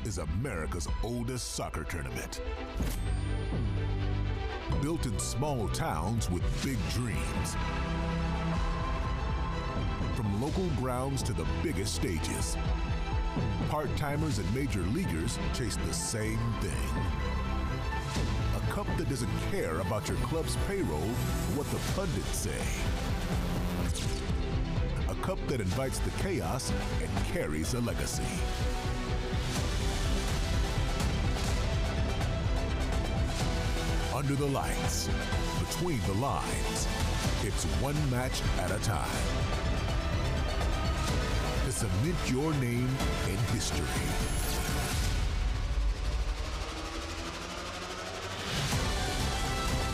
is America's oldest soccer tournament. Built in small towns with big dreams. From local grounds to the biggest stages, part-timers and major leaguers chase the same thing. A cup that doesn't care about your club's payroll or what the pundits say. A cup that invites the chaos and carries a legacy. Under the lights, between the lines, it's one match at a time. To cement your name in history.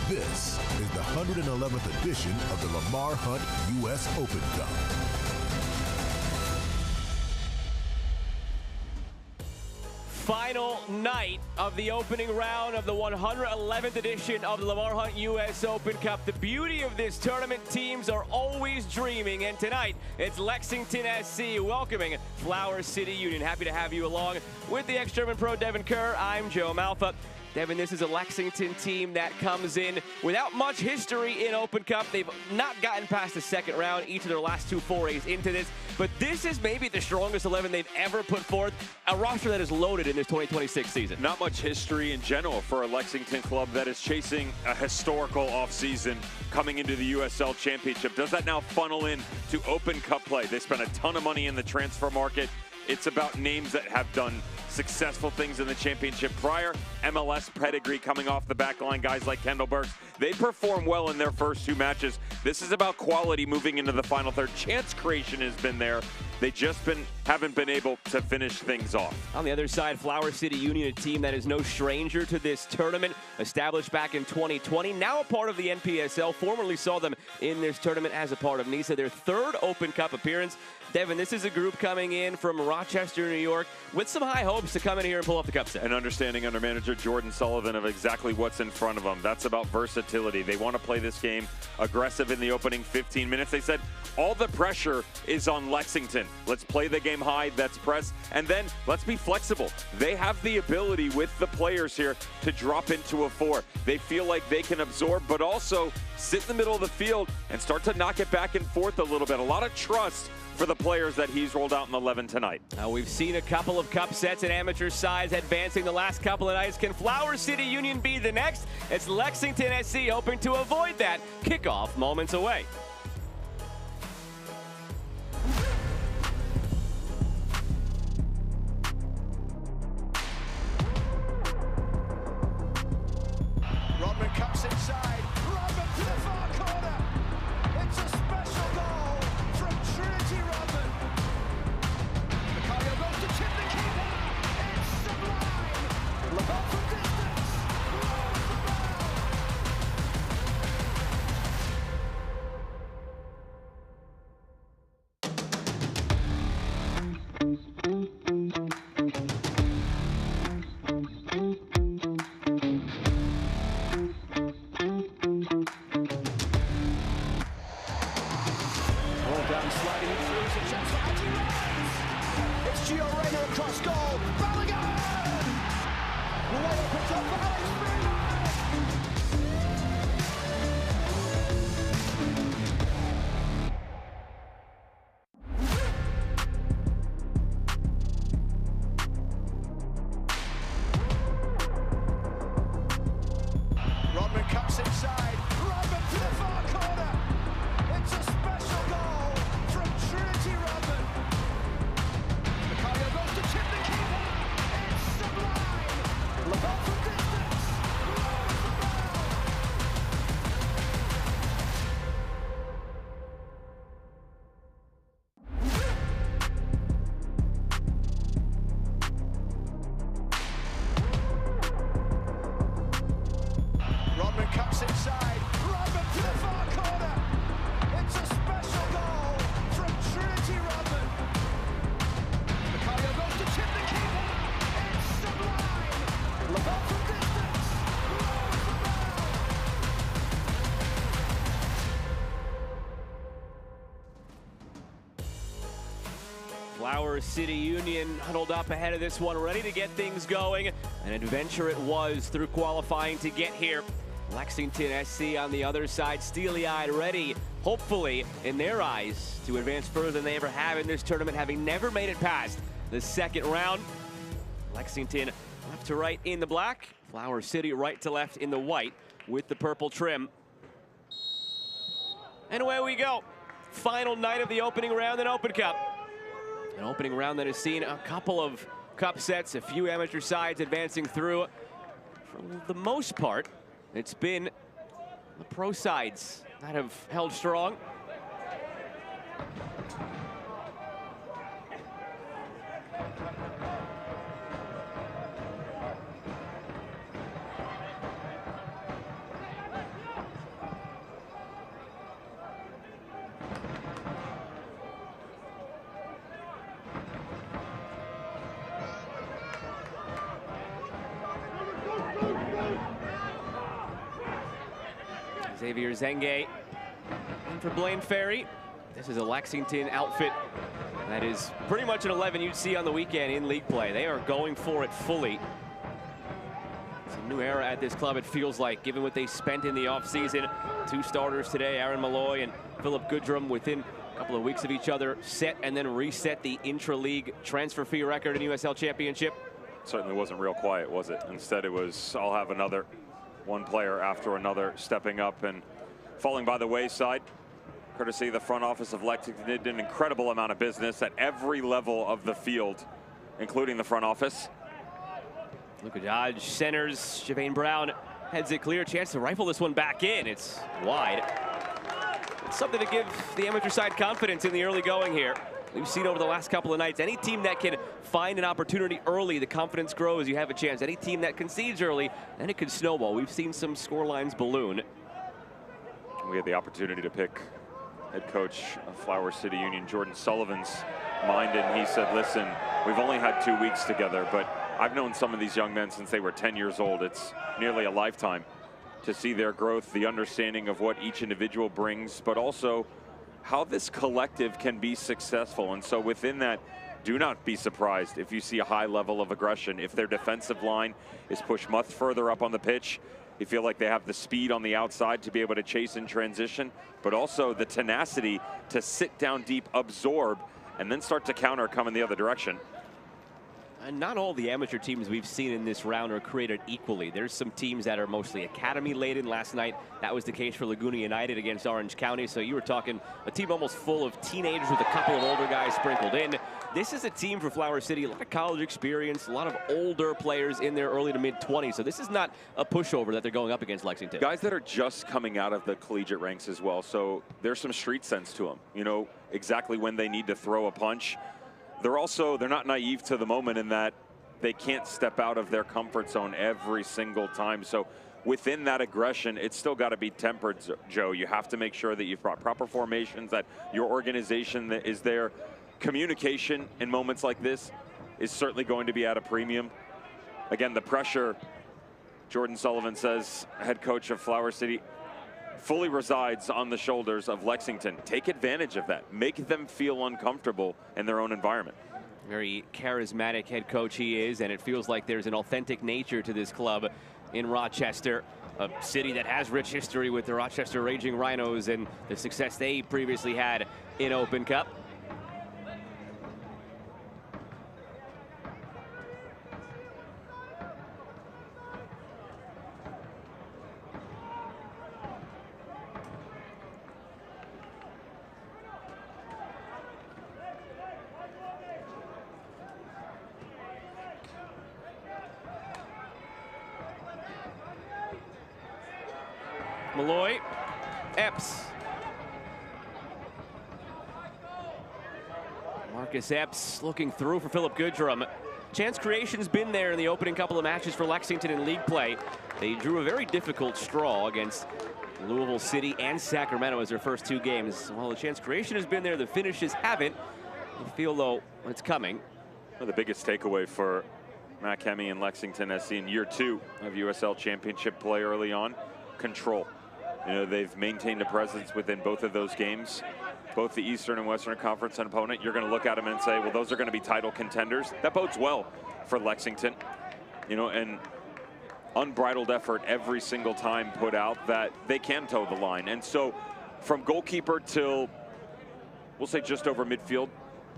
This is the 111th edition of the Lamar Hunt U.S. Open Cup. Final night of the opening round of the 111th edition of the Lamar Hunt U.S. Open Cup. The beauty of this tournament, teams are always dreaming, and tonight it's Lexington SC welcoming Flower City Union. Happy to have you along with the ex-German pro Devin Kerr. I'm Joe Malfa. Devin, this is a Lexington team that comes in without much history in Open Cup. They've not gotten past the second round each of their last two forays into this, but this is maybe the strongest 11 they've ever put forth, a roster that is loaded in this 2026 season. Not much history in general for a Lexington club that is chasing a historical offseason coming into the USL Championship. Does that now funnel in to Open Cup play? They spent a ton of money in the transfer market. It's about names that have done successful things in the championship prior. MLS pedigree coming off the back line, guys like Kendall Burks. They perform well in their first two matches. This is about quality moving into the final third. Chance creation has been there. They just haven't been able to finish things off. On the other side, Flower City Union, a team that is no stranger to this tournament, established back in 2020, now a part of the NPSL, formerly saw them in this tournament as a part of NISA, their third Open Cup appearance. Devin, this is a group coming in from Rochester, New York, with some high hopes to come in here and pull off the cup set. An understanding under manager Jordan Sullivan of exactly what's in front of them. That's about versatility. They want to play this game aggressive in the opening 15 minutes. They said all the pressure is on Lexington. Let's play the game high, that's press, and then let's be flexible. They have the ability with the players here to drop into a 4. They feel like they can absorb, but also sit in the middle of the field and start to knock it back and forth a little bit. A lot of trust for the players that he's rolled out in 11 tonight. We've seen a couple of cup sets in amateur size advancing the last couple of nights. Can Flower City Union be the next? It's Lexington SC hoping to avoid that. Kickoff moments away. Rodman cuts inside. Rodman to the far corner. It's a special goal from Trinity Rodman. Macario goes to tip the keeper. It's sublime. Lamar from distance. Rolls the down sliding through, it's a chance for anti-runs. It's Gio Reyna across goal. Balogun! The way opens up for Alex Freeman. Rodman cuts inside. Rodman to the far corner. It's a special goal from Trinity Rodman. Macario goes to tip the keeper. It's sublime. Lamar from distance. Rolls the Rodman cuts inside. Rodman to the far corner. It's a special goal from Trinity Rodman. Macario goes to tip the keeper. It's sublime. Lamar from distance. Rolls the Flower Flower City Union huddled up ahead of this one, ready to get things going. An adventure it was through qualifying to get here. Lexington SC on the other side, steely-eyed, ready, hopefully, in their eyes, to advance further than they ever have in this tournament, having never made it past the second round. Lexington left to right in the black, Flower City right to left in the white with the purple trim. And away we go. Final night of the opening round in Open Cup. An opening round that has seen a couple of cup sets, a few amateur sides advancing through. For the most part, it's been the pro sides that have held strong. Xavier Zenge in for Blaine Ferry. This is a Lexington outfit that is pretty much an 11 you'd see on the weekend in league play. They are going for it fully. It's a new era at this club, it feels like, given what they spent in the offseason. Two starters today, Aaron Malloy and Philip Goodrum, within a couple of weeks of each other, set and then reset the intra-league transfer fee record in USL Championship. Certainly wasn't real quiet, was it? Instead, it was, I'll have another. One player after another stepping up and falling by the wayside. Courtesy of the front office of Lexington, did an incredible amount of business at every level of the field, including the front office. Luka Dodge centers, Javane Brown heads it clear, chance to rifle this one back in. It's wide. It's something to give the amateur side confidence in the early going here. We've seen over the last couple of nights, any team that can find an opportunity early, the confidence grows, you have a chance. Any team that concedes early, then it can snowball. We've seen some score lines balloon. We had the opportunity to pick head coach of Flower City Union, Jordan Sullivan's mind, and he said, listen, we've only had 2 weeks together, but I've known some of these young men since they were 10 years old. It's nearly a lifetime to see their growth, the understanding of what each individual brings, but also how this collective can be successful. And so within that, do not be surprised if you see a high level of aggression. If their defensive line is pushed much further up on the pitch, you feel like they have the speed on the outside to be able to chase in transition, but also the tenacity to sit down deep, absorb, and then start to counter coming the other direction. And not all the amateur teams we've seen in this round are created equally. There's some teams that are mostly academy-laden. Last night, that was the case for Laguna United against Orange County. So you were talking a team almost full of teenagers with a couple of older guys sprinkled in. This is a team for Flower City, a lot of college experience, a lot of older players in their early to mid-20s. So this is not a pushover that they're going up against Lexington. Guys that are just coming out of the collegiate ranks as well. So there's some street sense to them. You know exactly when they need to throw a punch. They're not naive to the moment in that they can't step out of their comfort zone every single time. So within that aggression, it's still got to be tempered, Joe. You have to make sure that you've brought proper formations, that your organization is there. Communication in moments like this is certainly going to be at a premium. Again, the pressure, Jordan Sullivan says, head coach of Flower City, fully resides on the shoulders of Lexington. Take advantage of that. Make them feel uncomfortable in their own environment. Very charismatic head coach he is, and it feels like there's an authentic nature to this club in Rochester, a city that has rich history with the Rochester Raging Rhinos and the success they previously had in Open Cup. Malloy, Epps. Marcus Epps looking through for Philip Goodrum. Chance creation's been there in the opening couple of matches for Lexington in league play. They drew a very difficult straw against Louisville City and Sacramento as their first 2 games. While the chance creation has been there, the finishes haven't. You feel, though, it's coming. Well, the biggest takeaway for Matt Kemme and Lexington SC in year 2 of USL Championship play early on, control. You know, they've maintained a presence within both of those games. both the Eastern and Western Conference opponent, you're going to look at them and say, well, those are going to be title contenders. That bodes well for Lexington, you know, and unbridled effort every single time put out that they can toe the line. And so from goalkeeper till, we'll say just over midfield,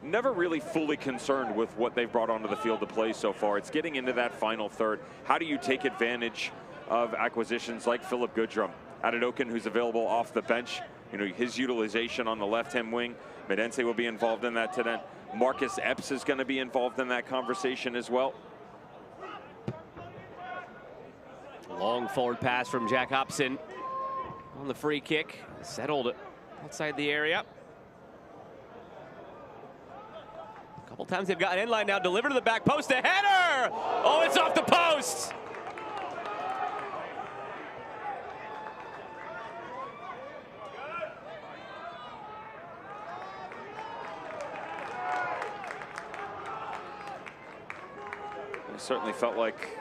never really fully concerned with what they've brought onto the field to play so far. It's getting into that final third. How do you take advantage of acquisitions like Philip Goodrum, Adedokin, who's available off the bench? You know, his utilization on the left-hand wing. Medense will be involved in that today. Marcus Epps is going to be involved in that conversation as well. Long forward pass from Jack Hobson on the free kick. Settled outside the area. A couple times they've gotten in line now. Delivered to the back post. A header! Oh, it's off the post! It certainly felt like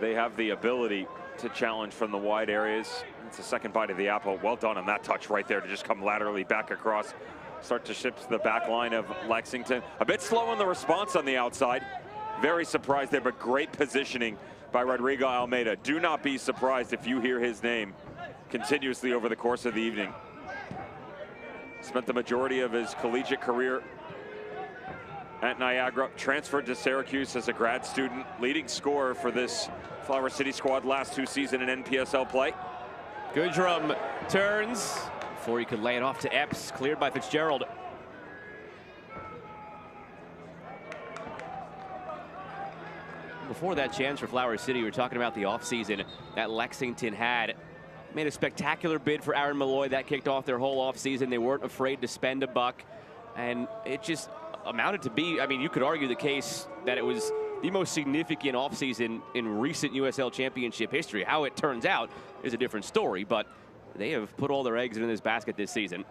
they have the ability to challenge from the wide areas. It's a second bite of the apple. Well done on that touch right there to just come laterally back across. Start to shift the back line of Lexington. A bit slow in the response on the outside. Very surprised there, but great positioning by Rodrigo Almeida. Do not be surprised if you hear his name continuously over the course of the evening. Spent the majority of his collegiate career at Niagara, transferred to Syracuse as a grad student, leading scorer for this Flower City squad last 2 seasons in NPSL play. Goodrum turns before he could lay it off to Epps, cleared by Fitzgerald. Before that chance for Flower City, we were talking about the offseason that Lexington had. Made a spectacular bid for Aaron Malloy. That kicked off their whole offseason. They weren't afraid to spend a buck, and it just amounted to be, I mean, you could argue the case that it was the most significant offseason in recent USL Championship history. How it turns out is a different story, but they have put all their eggs in this basket this season.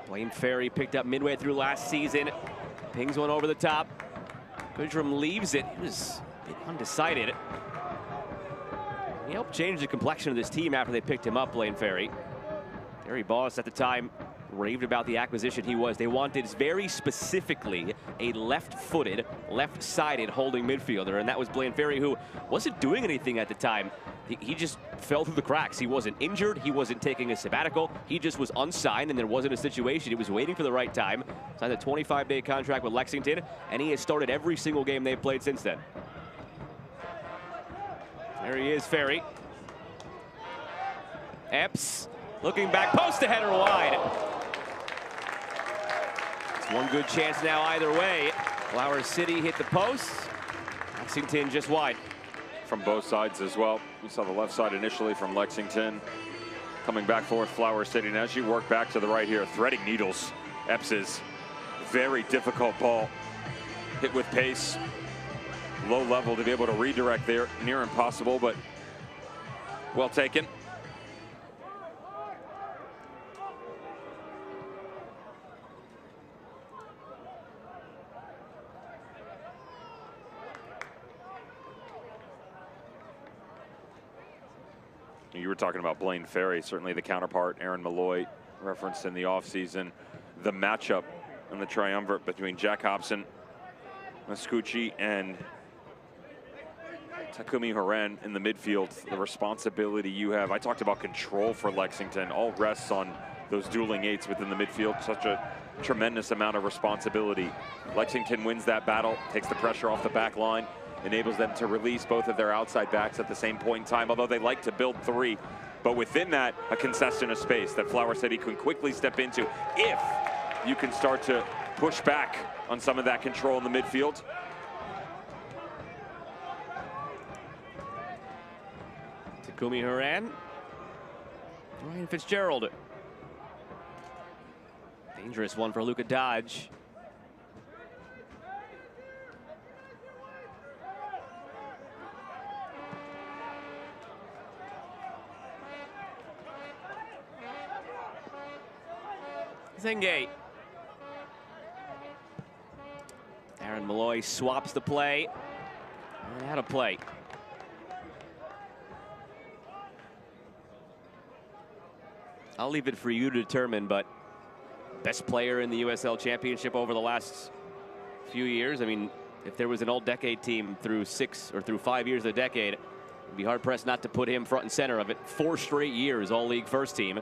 Blaine Ferry picked up midway through last season. Pings one over the top. Goodrum leaves it. He was a bit undecided. He helped change the complexion of this team after they picked him up, Blaine Ferry. Gary Boss at the time raved about the acquisition he was. They wanted very specifically a left-footed, left-sided holding midfielder, and that was Blaine Ferry, who wasn't doing anything at the time. He just fell through the cracks. He wasn't injured. He wasn't taking a sabbatical. He just was unsigned, and there wasn't a situation. He was waiting for the right time. Signed a 25-day contract with Lexington, and he has started every single game they've played since then. There he is, Ferry. Epps looking back, post to header wide. It's one good chance now either way. Flower City hit the post. Lexington just wide. From both sides as well. We saw the left side initially from Lexington. Coming back forward, Flower City. And as you work back to the right here, threading needles. Epps's very difficult ball. Hit with pace. Low level to be able to redirect there. Near impossible, but well taken. You were talking about Blaine Ferry, certainly the counterpart, Aaron Malloy, referenced in the offseason. The matchup and the triumvirate between Jack Hobson, Mascucci, and Takumi Horan in the midfield. The responsibility you have. I talked about control for Lexington. All rests on those dueling eights within the midfield. Such a tremendous amount of responsibility. Lexington wins that battle, takes the pressure off the back line, enables them to release both of their outside backs at the same point in time, although they like to build three. But within that, a concession of space that Flower City can quickly step into if you can start to push back on some of that control in the midfield. Takumi Horan. Ryan Fitzgerald. Dangerous one for Luka Dodge. Zingay. Aaron Malloy swaps the play. And out of play. I'll leave it for you to determine, but best player in the USL Championship over the last few years. I mean, if there was an all-decade team through 5 years of the decade, it'd be hard-pressed not to put him front and center of it. 4 straight years all-league first team.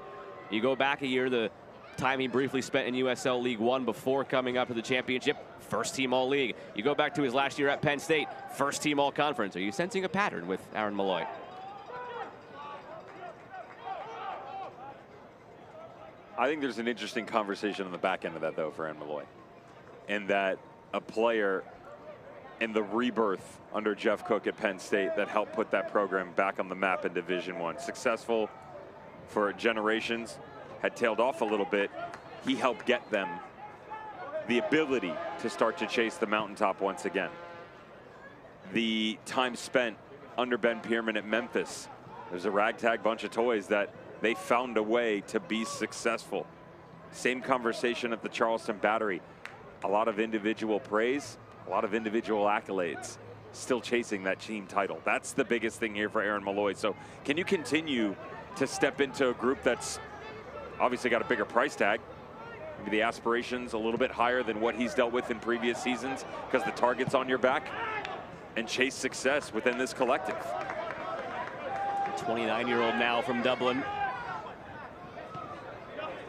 You go back a year, the time he briefly spent in USL League One before coming up to the championship, first team all-league. You go back to his last year at Penn State, first team all-conference. Are you sensing a pattern with Aaron Malloy? I think there's an interesting conversation on the back end of that, though, for Aaron Malloy. And that a player in the rebirth under Jeff Cook at Penn State that helped put that program back on the map in Division I. Successful for generations, had tailed off a little bit. He helped get them the ability to start to chase the mountaintop once again. The time spent under Ben Pierman at Memphis, there's a ragtag bunch of toys that they found a way to be successful. Same conversation at the Charleston Battery. A lot of individual praise, a lot of individual accolades, still chasing that team title. That's the biggest thing here for Aaron Malloy. So can you continue to step into a group that's obviously got a bigger price tag? Maybe the aspirations a little bit higher than what he's dealt with in previous seasons because the target's on your back, and chase success within this collective. 29-year-old now from Dublin.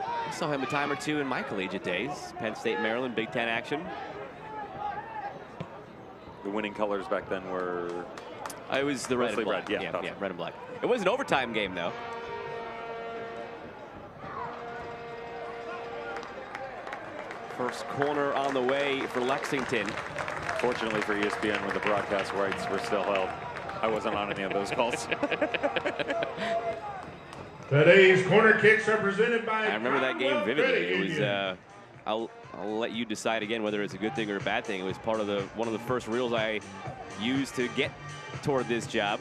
I saw him a time or two in my collegiate days. Penn State, Maryland, Big Ten action. The winning colors back then were... It was the red and black. Yeah, red and black. It was an overtime game, though. First corner on the way for Lexington. Fortunately for ESPN, when the broadcast rights were still held, I wasn't on any of those calls. Today's corner kicks are presented by... I remember that game vividly. It was, I'll let you decide again whether it's a good thing or a bad thing. It was part of one of the first reels I used to get toward this job.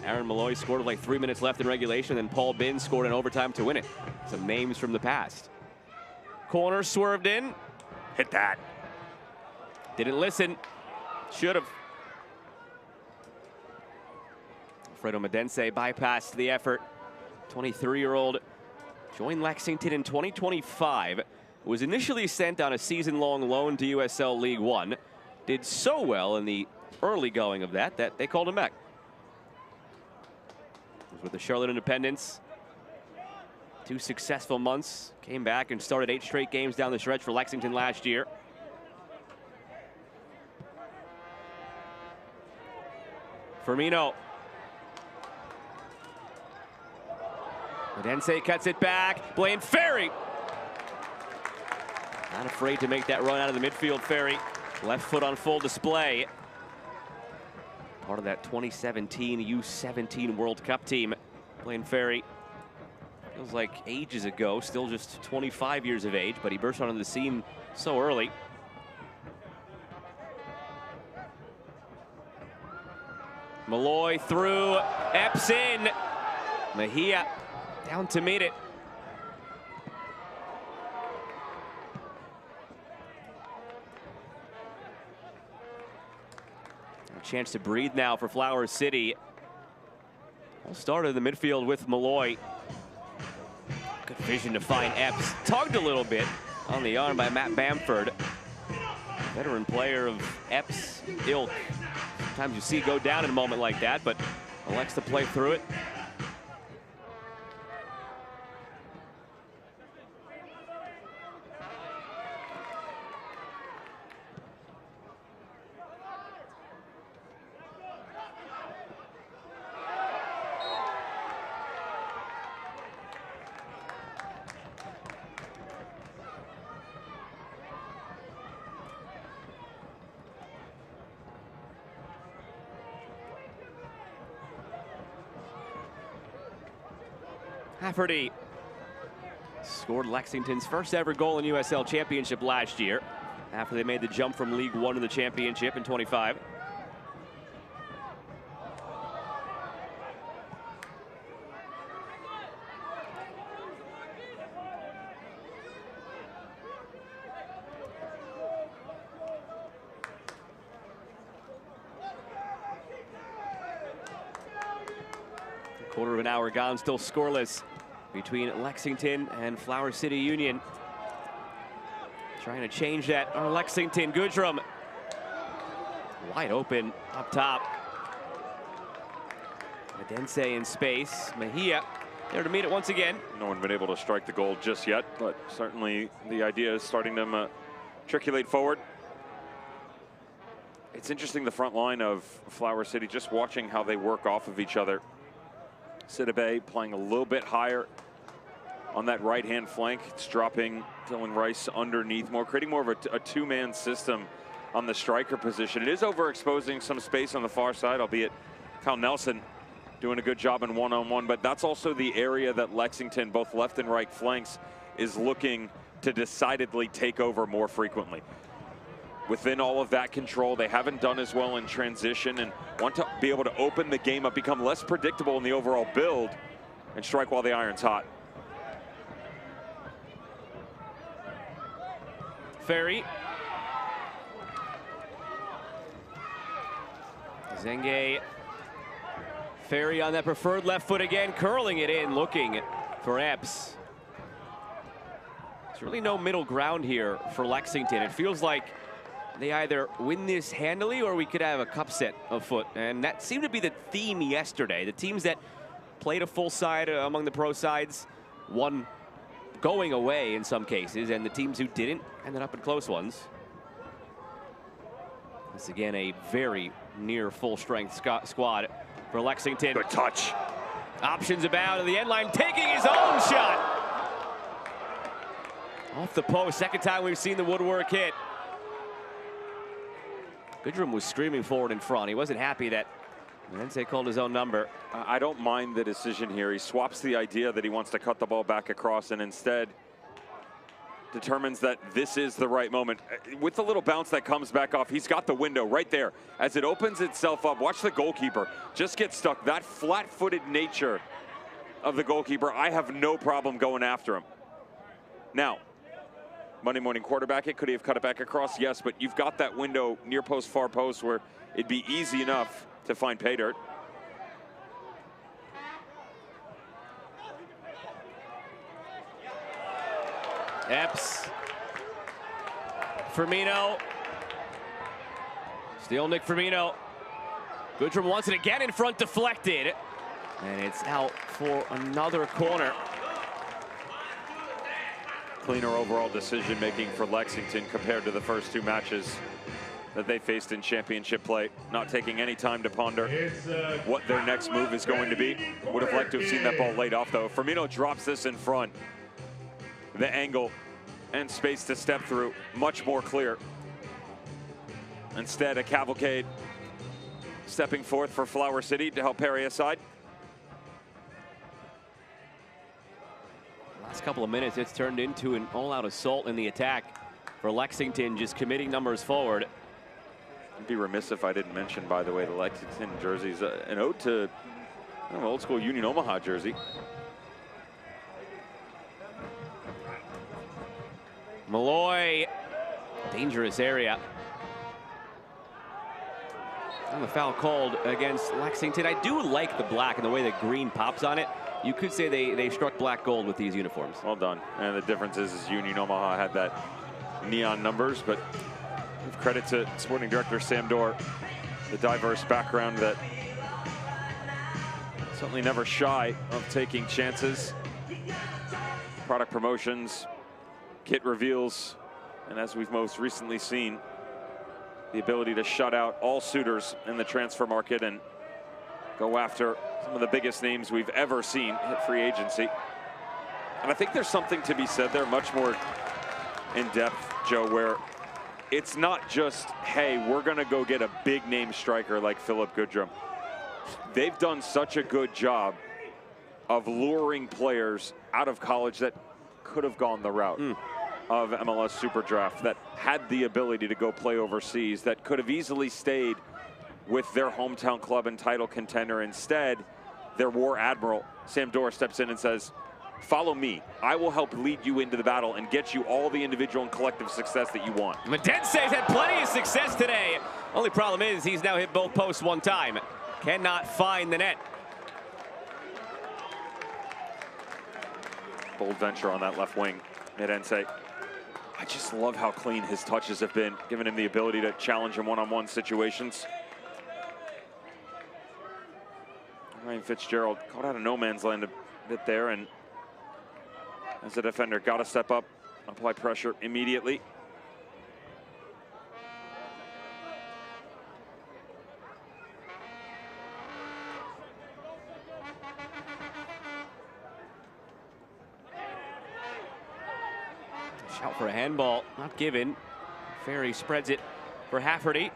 Aaron Malloy scored with like 3 minutes left in regulation, and Paul Bin scored in overtime to win it. Some names from the past. Corner swerved in. Hit that. Didn't listen. Should have. Alfredo Medense bypassed the effort. 23-year-old joined Lexington in 2025. Was initially sent on a season-long loan to USL League One. Did so well in the early going of that they called him back. Was with the Charlotte Independents. 2 successful months. Came back and started 8 straight games down the stretch for Lexington last year. Firmino. Medense cuts it back. Blaine Ferry. Not afraid to make that run out of the midfield, Ferry. Left foot on full display. Part of that 2017 U17 World Cup team. Blaine Ferry. Feels like ages ago, still just 25 years of age, but he burst onto the scene so early. Malloy through, Epps in. Mejia down to meet it. A chance to breathe now for Flower City. All started in the midfield with Malloy. Good vision to find Epps. Tugged a little bit on the arm by Matt Bamford. Veteran player of Epps' ilk. Sometimes you see go down in a moment like that, but elects to play through it. Hafferty scored Lexington's first ever goal in USL Championship last year after they made the jump from League One to the championship in 25. Quarter of an hour gone, still scoreless between Lexington and Flower City Union. Trying to change that are Lexington. Goodrum wide open up top. Medense in space. Mejia there to meet it once again. No one been able to strike the goal just yet, but certainly the idea is starting to matriculate forward. It's interesting, the front line of Flower City, just watching how they work off of each other. Sidibe playing a little bit higher on that right-hand flank. It's dropping Dylan Rice underneath more, creating more of a two-man system on the striker position. It is overexposing some space on the far side, albeit Kyle Nelson doing a good job in one-on-one, but that's also the area that Lexington, both left and right flanks, is looking to decidedly take over more frequently. Within all of that control, they haven't done as well in transition and want to be able to open the game up, become less predictable in the overall build, and strike while the iron's hot. Ferry. Zenge. Ferry on that preferred left foot again, curling it in, looking for Epps. There's really no middle ground here for Lexington. It feels like they either win this handily or we could have a cup set afoot. And that seemed to be the theme yesterday. The teams that played a full side among the pro sides won going away in some cases, and the teams who didn't ended up in close ones. This again a very near full strength squad for Lexington. Good touch. Options about at the end line, taking his own shot. Off the post, second time we've seen the woodwork hit. Goodrum was screaming forward in front. He wasn't happy that Medense called his own number. I don't mind the decision here. He swaps the idea that he wants to cut the ball back across and instead determines that this is the right moment. With the little bounce that comes back off, he's got the window right there. As it opens itself up, watch the goalkeeper just get stuck. That flat-footed nature of the goalkeeper, I have no problem going after him. Now, Monday morning quarterback, could he have cut it back across? Yes, but you've got that window near post, far post where it'd be easy enough to find pay dirt. Epps. Firmino. Still Nick Firmino. Goodrum wants it again in front, deflected. And it's out for another corner. Cleaner overall decision making for Lexington compared to the first two matches that they faced in championship play. Not taking any time to ponder what their next move is going to be. Would have liked to have seen that ball laid off though. Firmino drops this in front. The angle and space to step through much more clear. Instead, a cavalcade stepping forth for Flower City to help parry aside. Last couple of minutes, it's turned into an all-out assault in the attack for Lexington, just committing numbers forward. I'd be remiss if I didn't mention, by the way, the Lexington jerseys, an ode to an old school Union Omaha jersey. Malloy, dangerous area. And the foul called against Lexington. I do like the black and the way that green pops on it. You could say they struck black gold with these uniforms. Well done. And the difference is Union Omaha had that neon numbers, but give credit to sporting director Sam Dorr, the diverse background that certainly never shy of taking chances. Product promotions, kit reveals, and as we've most recently seen, the ability to shut out all suitors in the transfer market and go after some of the biggest names we've ever seen hit free agency. And I think there's something to be said there, much more in depth, Joe, where it's not just, hey, we're gonna go get a big name striker like Philip Goodrum. They've done such a good job of luring players out of college that could have gone the route of MLS Super Draft, that had the ability to go play overseas, that could have easily stayed with their hometown club and title contender. Instead, their war admiral, Sam Dorr, steps in and says, follow me. I will help lead you into the battle and get you all the individual and collective success that you want. Medense's had plenty of success today. Only problem is he's now hit both posts one time. Cannot find the net. Bold venture on that left wing, Mirense. I just love how clean his touches have been, giving him the ability to challenge in one-on-one situations. Ryan Fitzgerald caught out of no man's land a bit there, and as a defender, got to step up, apply pressure immediately. Shout for a handball, not given. Ferry spreads it for Hafferty.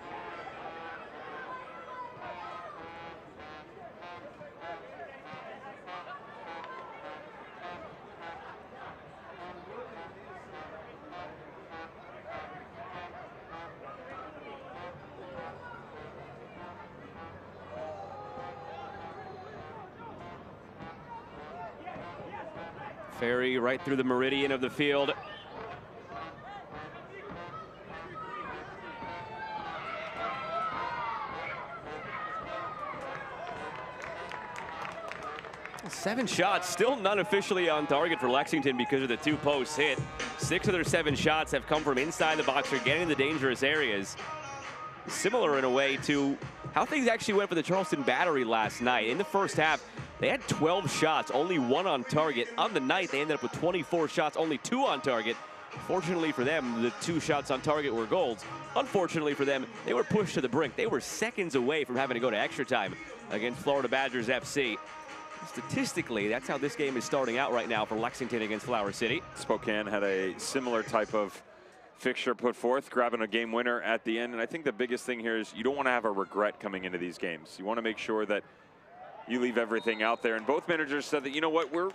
Ferry right through the meridian of the field. Seven shots, still none officially on target for Lexington because of the 2 posts hit. 6 of their 7 shots have come from inside the box or getting the dangerous areas. Similar in a way to how things actually went for the Charleston Battery last night. In the first half, they had 12 shots, only 1 on target. On the night, they ended up with 24 shots, only 2 on target. Fortunately for them, the 2 shots on target were goals. Unfortunately for them, they were pushed to the brink. They were seconds away from having to go to extra time against Florida Badgers FC. Statistically, that's how this game is starting out right now for Lexington against Flower City. Spokane had a similar type of fixture put forth, grabbing a game winner at the end. And I think the biggest thing here is you don't want to have a regret coming into these games. You want to make sure that you leave everything out there. And both managers said that, you know what, we're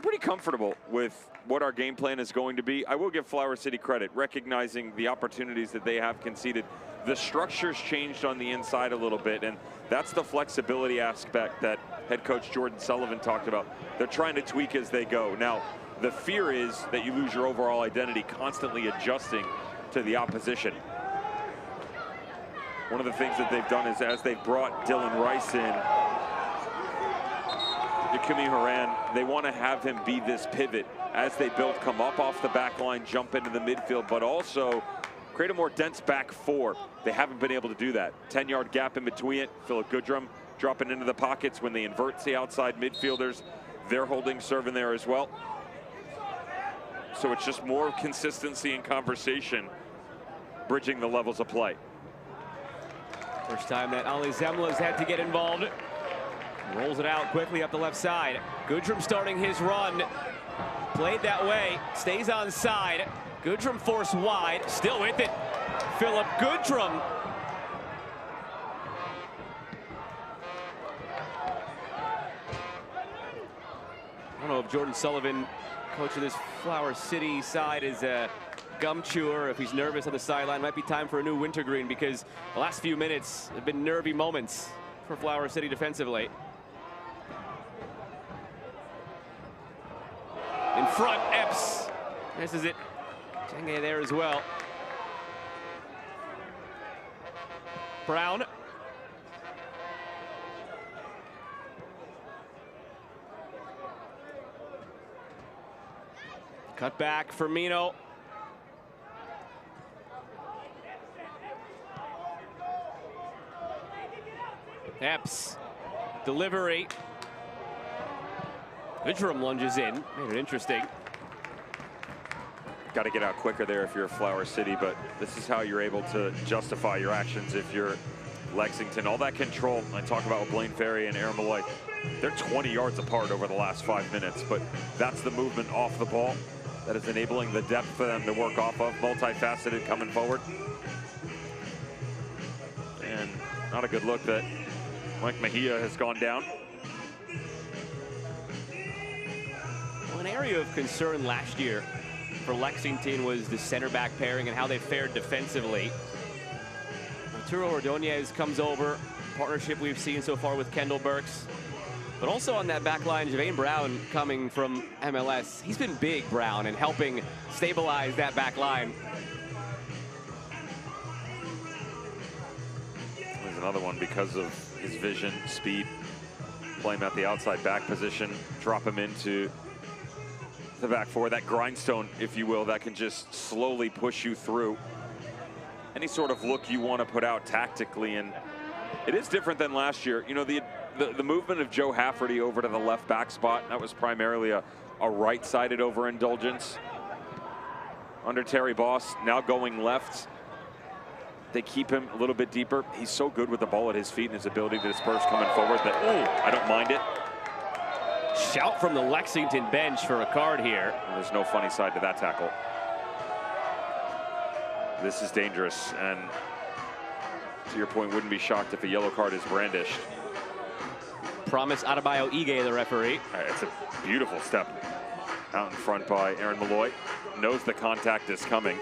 pretty comfortable with what our game plan is going to be. I will give Flower City credit, recognizing the opportunities that they have conceded. The structure's changed on the inside a little bit, and that's the flexibility aspect that head coach Jordan Sullivan talked about. They're trying to tweak as they go. Now, the fear is that you lose your overall identity, constantly adjusting to the opposition. One of the things that they've done is as they've brought Dylan Rice in, Yakumi Haran, they want to have him be this pivot as they build, come up off the back line, jump into the midfield, but also create a more dense back 4. They haven't been able to do that. 10-yard gap in between it. Philip Goodrum dropping into the pockets when they invert the outside midfielders. They're holding serve in there as well. So it's just more consistency and conversation, bridging the levels of play. First time that Ali Zemla's had to get involved. Rolls it out quickly up the left side. Goodrum starting his run. Played that way, stays on side. Goodrum forced wide, still with it. Philip Goodrum. I don't know if Jordan Sullivan, coach of this Flower City side, is a gum chewer. If he's nervous on the sideline, might be time for a new wintergreen, because the last few minutes have been nervy moments for Flower City defensively. In front, Epps misses it. Chenge there as well. Brown. Cut back, Firmino. Epps. Delivery. Goodrum lunges in. Made it interesting. Got to get out quicker there if you're Flower City, but this is how you're able to justify your actions if you're Lexington. All that control I talk about with Blaine Ferry and Aaron Malloy, they're 20 yards apart over the last 5 minutes, but that's the movement off the ball that is enabling the depth for them to work off of. Multifaceted coming forward. And not a good look that Mike Mejia has gone down. Well, an area of concern last year for Lexington was the center back pairing and how they fared defensively. Arturo Ordonez comes over, partnership we've seen so far with Kendall Burks. But also on that back line, Javane Brown coming from MLS. He's been big, Brown, and helping stabilize that back line. There's another one because of his vision, speed. Play him at the outside back position, drop him into the back four, that grindstone, if you will, that can just slowly push you through any sort of look you want to put out tactically. And it is different than last year. You know, the movement of Joe Hafferty over to the left back spot, that was primarily a right-sided overindulgence. Under Terry Boss, now going left. They keep him a little bit deeper. He's so good with the ball at his feet and his ability to disperse coming forward that, I don't mind it. Shout from the Lexington bench for a card here. And there's no funny side to that tackle. This is dangerous, and to your point, wouldn't be shocked if a yellow card is brandished. Promise Adebayo Ige, the referee. It's a beautiful step out in front by Aaron Malloy. Knows the contact is coming.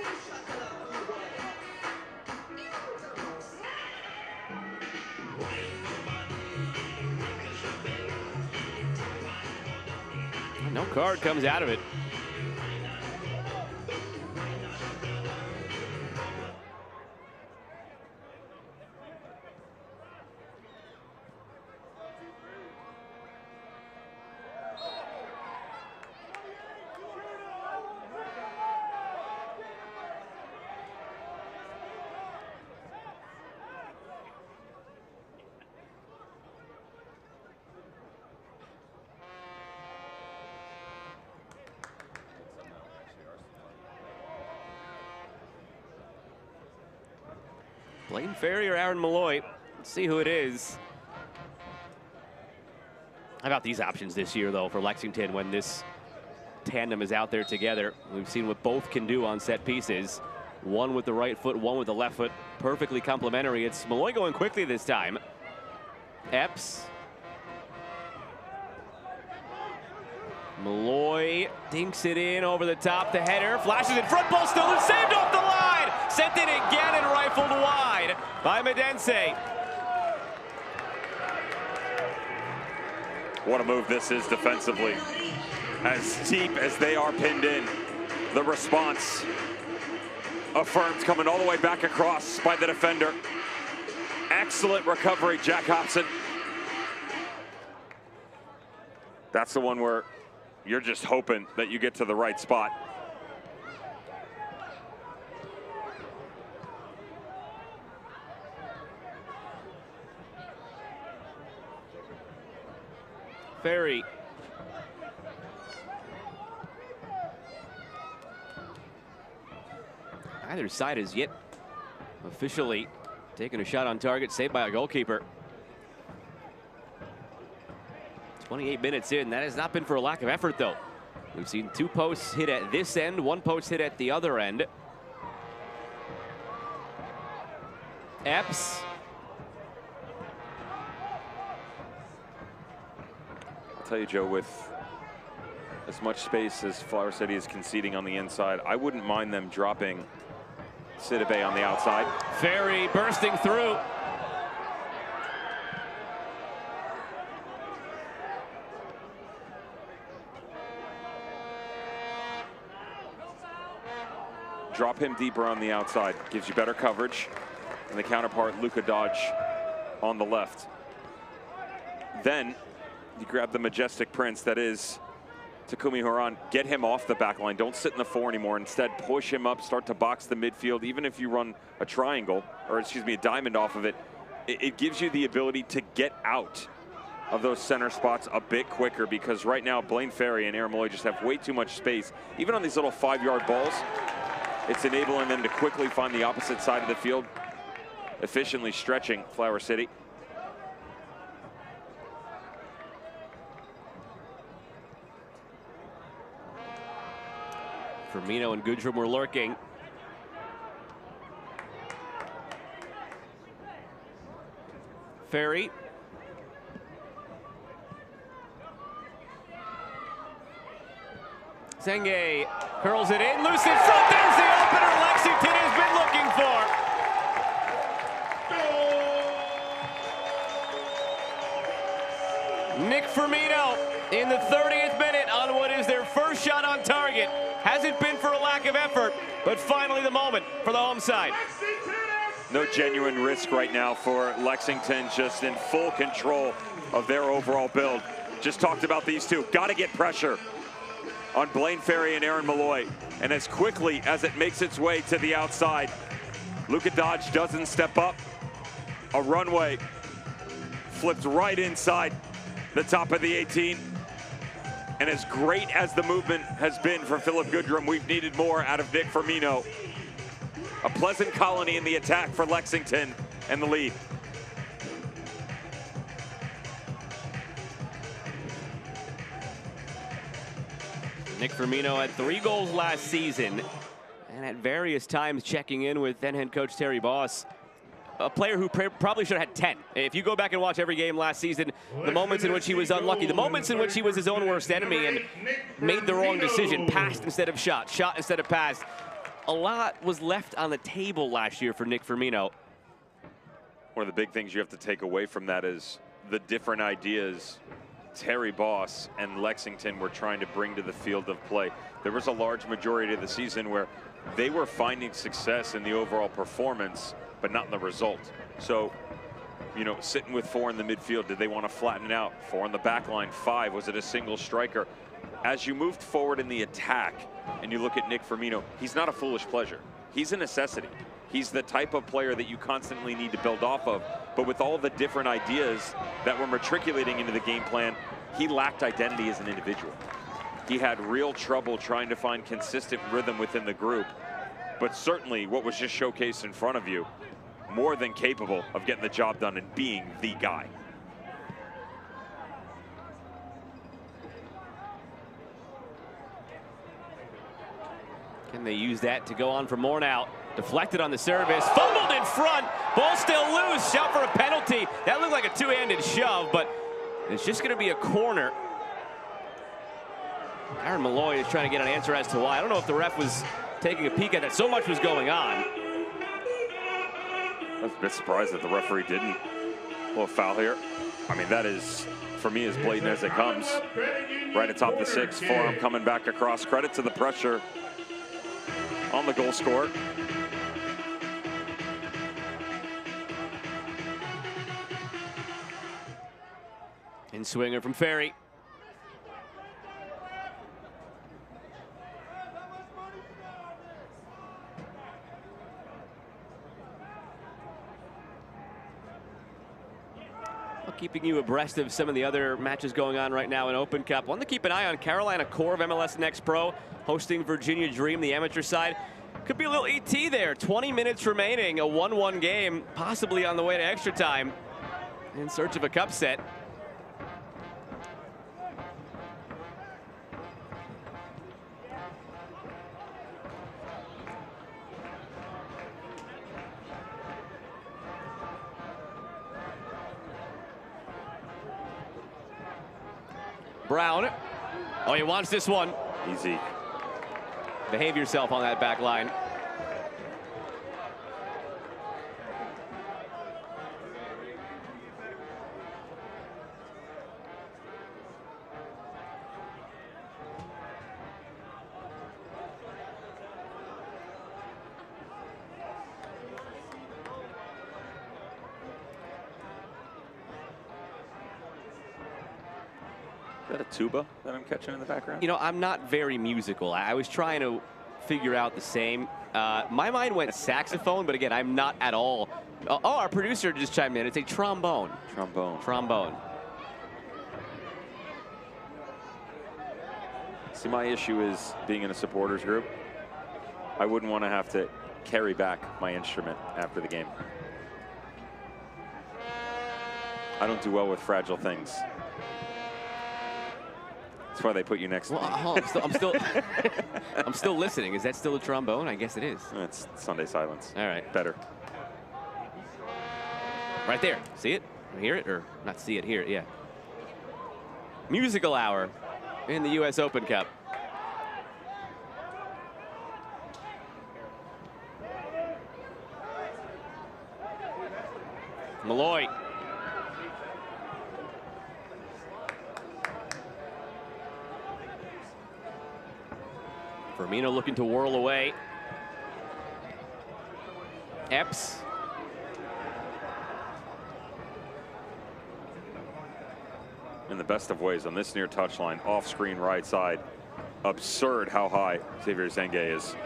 No card comes out of it. Blaine Ferry or Aaron Malloy. Let's see who it is. How about these options this year, though, for Lexington when this tandem is out there together? We've seen what both can do on set pieces. One with the right foot, one with the left foot. Perfectly complementary. It's Malloy going quickly this time. Epps. Malloy dinks it in over the top. The header flashes in front. Ball still is saved off the line. Sent in again and rifled wide by Medense. What a move this is defensively. As deep as they are pinned in, the response affirmed, coming all the way back across by the defender. Excellent recovery, Jack Hobson. That's the one where you're just hoping that you get to the right spot. Ferry. Neither side has yet officially taken a shot on target, saved by a goalkeeper. 28 minutes in, that has not been for a lack of effort, though. We've seen 2 posts hit at this end, 1 post hit at the other end. Epps. I'll tell you, Joe, with as much space as Flower City is conceding on the inside, I wouldn't mind them dropping Sidibe on the outside. Ferry bursting through. Drop him deeper on the outside, gives you better coverage. And the counterpart, Luka Dodge, on the left. Then you grab the majestic prince that is Takumi Horan, get him off the back line. Don't sit in the 4 anymore. Instead, push him up, start to box the midfield. Even if you run a triangle, or excuse me, a diamond off of it, it gives you the ability to get out of those center spots a bit quicker, because right now Blaine Ferry and Aaron Malloy just have way too much space. Even on these little 5-yard balls, it's enabling them to quickly find the opposite side of the field, efficiently stretching Flower City. Firmino and Goodrum were lurking. Ferry. Senge curls it in, loose in front. There's the opener Lexington has been looking for. Nick Firmino in the 30th minute on what is their first shot on target. Hasn't been for a lack of effort, but finally the moment for the home side. No genuine risk right now for Lexington, just in full control of their overall build. Just talked about these two. Got to get pressure. on Blaine Ferry and Aaron Malloy. And as quickly as it makes its way to the outside, Luka Dodge doesn't step up. A runway flipped right inside the top of the 18. And as great as the movement has been for Philip Goodrum, we've needed more out of Nick Firmino. A pleasant colony in the attack for Lexington and the lead. Nick Firmino had 3 goals last season, and at various times checking in with then head coach Terry Boss. A player who probably should have had 10. If you go back and watch every game last season, the moments in which he was unlucky, the moments in which he was his own worst enemy and made the wrong decision, passed instead of shot, shot instead of passed. A lot was left on the table last year for Nick Firmino. One of the big things you have to take away from that is the different ideas Terry Boss and Lexington were trying to bring to the field of play. There was a large majority of the season where they were finding success in the overall performance, but not in the result. So, you know, sitting with 4 in the midfield, did they want to flatten it out? 4 on the back line, 5, was it a single striker? As you moved forward in the attack and you look at Nick Firmino, he's not a foolish pleasure. He's a necessity. He's the type of player that you constantly need to build off of. But with all the different ideas that were matriculating into the game plan, he lacked identity as an individual. He had real trouble trying to find consistent rhythm within the group. But certainly what was just showcased in front of you, more than capable of getting the job done and being the guy. Can they use that to go on for more now? Deflected on the service, fumbled in front, ball still loose, shout for a penalty. That looked like a two-handed shove, but it's just gonna be a corner. Aaron Malloy is trying to get an answer as to why. I don't know if the ref was taking a peek at that. So much was going on. I was a bit surprised that the referee didn't. A little foul here. I mean, that is, for me, as blatant as it comes. Right atop the 6, forearm coming back across. Credit to the pressure on the goal scorer. In swinger from Ferry. Keeping you abreast of some of the other matches going on right now in Open Cup. One to keep an eye on, Carolina Core of MLS Next Pro hosting Virginia Dream, the amateur side. Could be a little ET there. 20 minutes remaining, a 1-1 game, possibly on the way to extra time in search of a cup set. Brown. Oh, he wants this one. Easy. Behave yourself on that back line. Is that a tuba that I'm catching in the background? You know, I'm not very musical. I was trying to figure out the same. My mind went saxophone, but again, I'm not at all. Oh, our producer just chimed in. It's a trombone. Trombone. Trombone. See, my issue is being in a supporters group. I wouldn't want to have to carry back my instrument after the game. I don't do well with fragile things. That's why they put you next to me. I'm still listening. Is that still a trombone? I guess it is. It's Sunday silence. All right. Better. Right there. See it? Hear it? Or not see it, hear it, yeah. Musical hour in the U.S. Open Cup. Malloy. Firmino looking to whirl away. Epps. In the best of ways on this near touchline, off screen right side. absurd how high Xavier Zengue is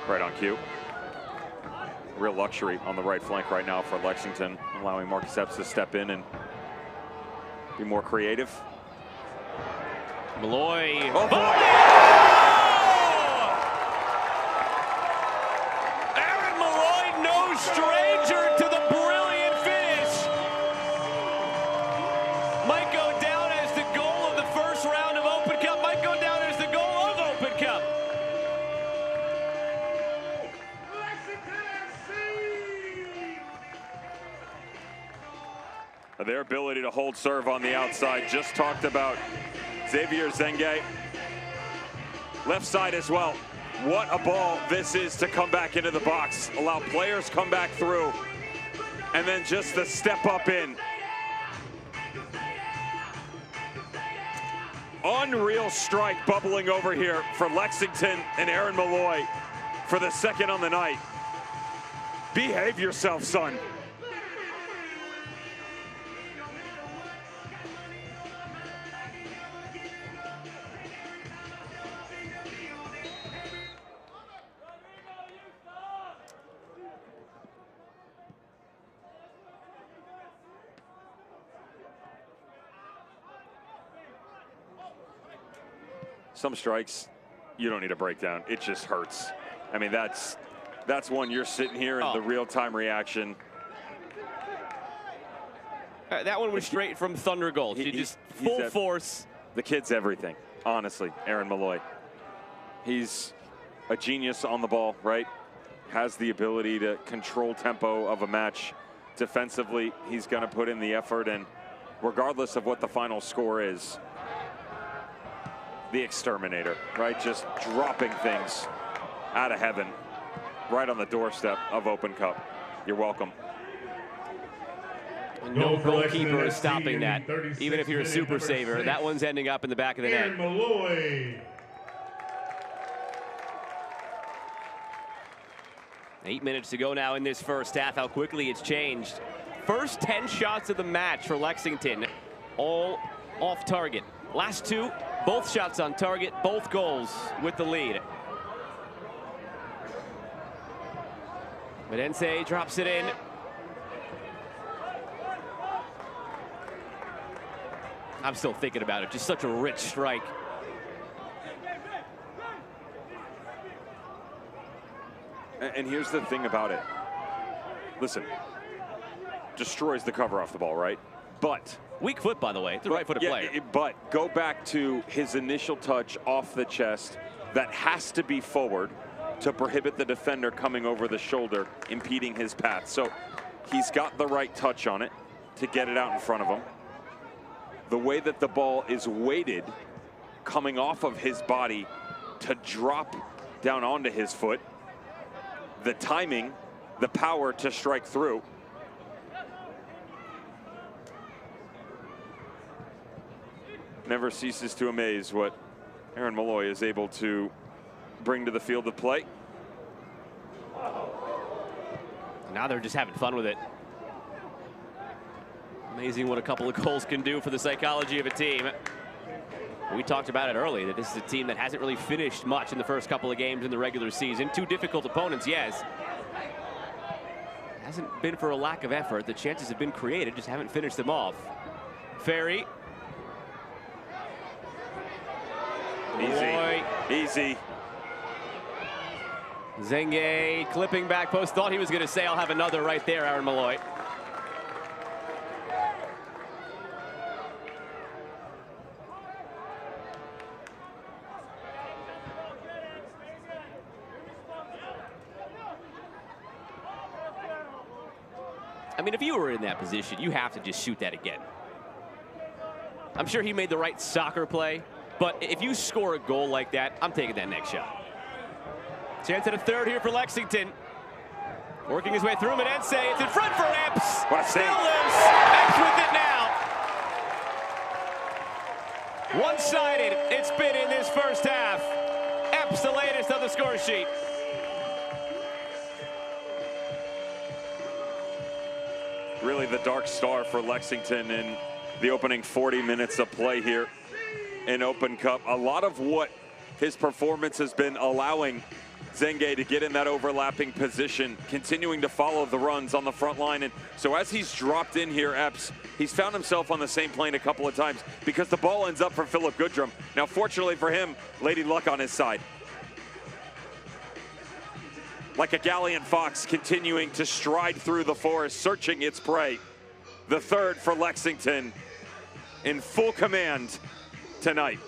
right on cue. Real luxury on the right flank right now for Lexington, allowing Marcus Epps to step in and be more creative. Malloy. Oh, boy. Aaron Malloy, no stranger to the brilliant finish. Might go down as the goal of the first round of Open Cup. Might go down as the goal of Open Cup. Their ability to hold serve on the outside. Just talked about Xavier Zengue. Left side as well. What a ball this is to come back into the box. Allow players come back through. And then just the step up in. Unreal strike bubbling over here for Lexington and Aaron Malloy for the second on the night. Behave yourself, son. Some strikes, you don't need a breakdown. It just hurts. I mean, that's one you're sitting here in the real-time reaction. That one was straight from Thunder Gold. Just full force. The kid's everything, honestly, Aaron Malloy. He's a genius on the ball, right? Has the ability to control tempo of a match. Defensively, he's going to put in the effort, and regardless of what the final score is, the exterminator, right? Just dropping things out of heaven right on the doorstep of Open Cup. You're welcome. No goalkeeper is stopping that. Even if you're a super saver, that one's ending up in the back of the net. Malloy. 8 minutes to go now in this first half. How quickly it's changed. First 10 shots of the match for Lexington, all off target. Last two, both shots on target, both goals with the lead. Medense drops it in. I'm still thinking about it. Just such a rich strike. And here's the thing about it. Listen, destroys the cover off the ball, right? But weak foot, by the way. It's a right-footed player. But go back to his initial touch off the chest. That has to be forward to prohibit the defender coming over the shoulder, impeding his path. So he's got the right touch on it to get it out in front of him. The way that the ball is weighted, coming off of his body to drop down onto his foot. The timing, the power to strike through. Never ceases to amaze what Aaron Malloy is able to bring to the field of play. Now they're just having fun with it. Amazing what a couple of goals can do for the psychology of a team. We talked about it early, that this is a team that hasn't really finished much in the first couple of games in the regular season. Two difficult opponents, yes. Hasn't been for a lack of effort. The chances have been created, just haven't finished them off. Ferry. Easy, easy. Zengue clipping back post. Thought he was going to say, I'll have another right there, Aaron Malloy. I mean, if you were in that position, you have to just shoot that again. I'm sure he made the right soccer play, but if you score a goal like that, I'm taking that next shot. Chance at a third here for Lexington. Working his way through Medense. It's in front for Epps. Still loose. Epps with it now. One-sided it's been in this first half. Epps the latest on the score sheet. Really the dark star for Lexington in the opening 40 minutes of play here in Open Cup. A lot of what his performance has been allowing Zenge to get in that overlapping position, continuing to follow the runs on the front line. And so as he's dropped in here, Epps, he's found himself on the same plane a couple of times because the ball ends up for Philip Goodrum. Now, fortunately for him, Lady Luck on his side. Like a gallant fox continuing to stride through the forest, searching its prey. The third for Lexington in full command tonight.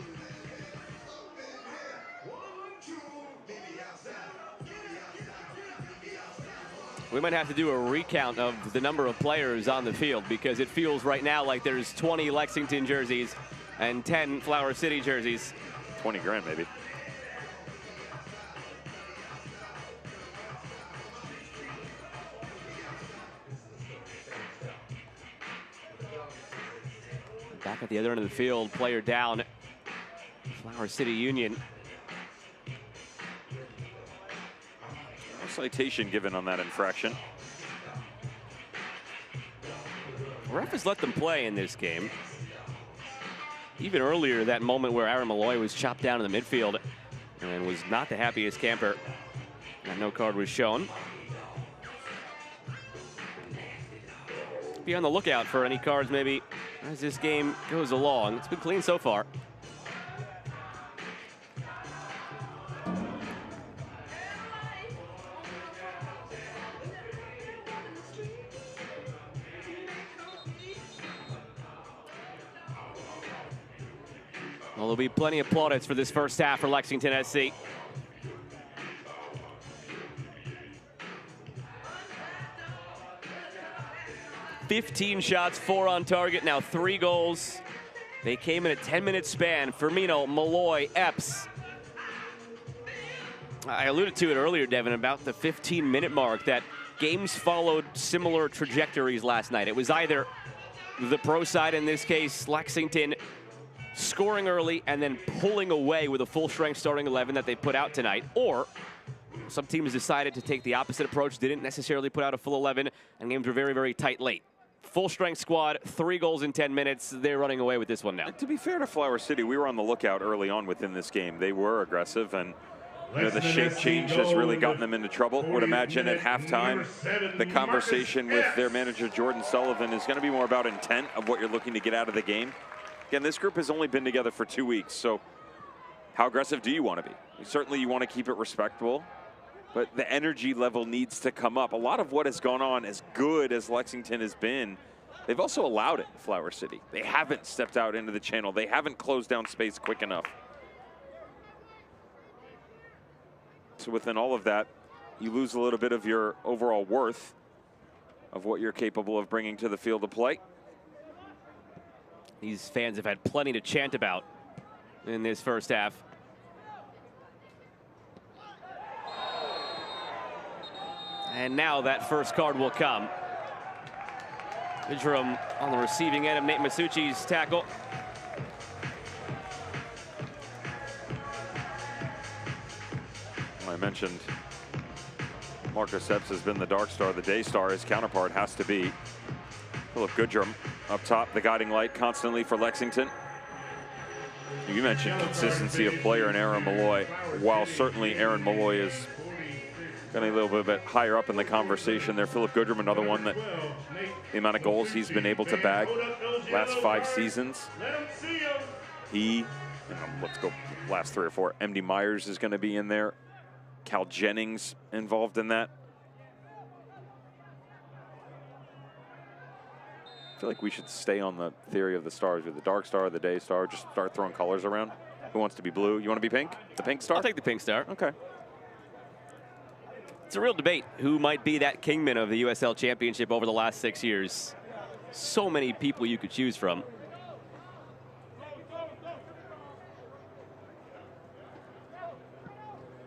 We might have to do a recount of the number of players on the field because it feels right now like there's 20 Lexington jerseys and 10 Flower City jerseys. 20 grand maybe. Back at the other end of the field, player down. Flower City Union. No citation given on that infraction. Ref has let them play in this game. Even earlier, that moment where Aaron Malloy was chopped down in the midfield and was not the happiest camper. And no card was shown. Be on the lookout for any cards maybe as this game goes along. It's been clean so far. Well, there'll be plenty of plaudits for this first half for Lexington SC. "15 shots, 4 on target, now 3 goals. They came in a 10-minute span. Firmino, Malloy, Epps. I alluded to it earlier, Devin, about the 15-minute mark, that games followed similar trajectories last night. It was either the pro side, in this case, Lexington, scoring early and then pulling away with a full-strength starting 11 that they put out tonight, or some teams decided to take the opposite approach, didn't necessarily put out a full 11, and games were very, very tight late. Full-strength squad, 3 goals in 10 minutes. They're running away with this one now. To be fair to Flower City, we were on the lookout early on within this game. They were aggressive, and the shape change has really gotten them into trouble. Would imagine at halftime, the conversation with their manager, Jordan Sullivan, is going to be more about intent of what you're looking to get out of the game. Again, this group has only been together for 2 weeks, so how aggressive do you want to be? Certainly you want to keep it respectable, but the energy level needs to come up. A lot of what has gone on, as good as Lexington has been, they've also allowed it, Flower City. They haven't stepped out into the channel. They haven't closed down space quick enough. So within all of that, you lose a little bit of your overall worth of what you're capable of bringing to the field of play. These fans have had plenty to chant about in this first half. And now that first card will come. Goodrum on the receiving end of Nate Masucci's tackle. I mentioned Marcus Epps has been the dark star, the day star. His counterpart has to be Philip Goodrum up top, the guiding light constantly for Lexington. You mentioned consistency of player in Aaron Malloy. While certainly Aaron Malloy is getting a little bit higher up in the conversation there, Philip Goodrum, another one that the amount of goals he's been able to bag last 5 seasons. He, let's go last 3 or 4. MD Myers is going to be in there. Cal Jennings involved in that. I feel like we should stay on the theory of the stars. With the dark star, the day star, just start throwing colors around. Who wants to be blue? You want to be pink? The pink star? I'll take the pink star. Okay. It's a real debate who might be that kingman of the USL Championship over the last 6 years. So many people you could choose from.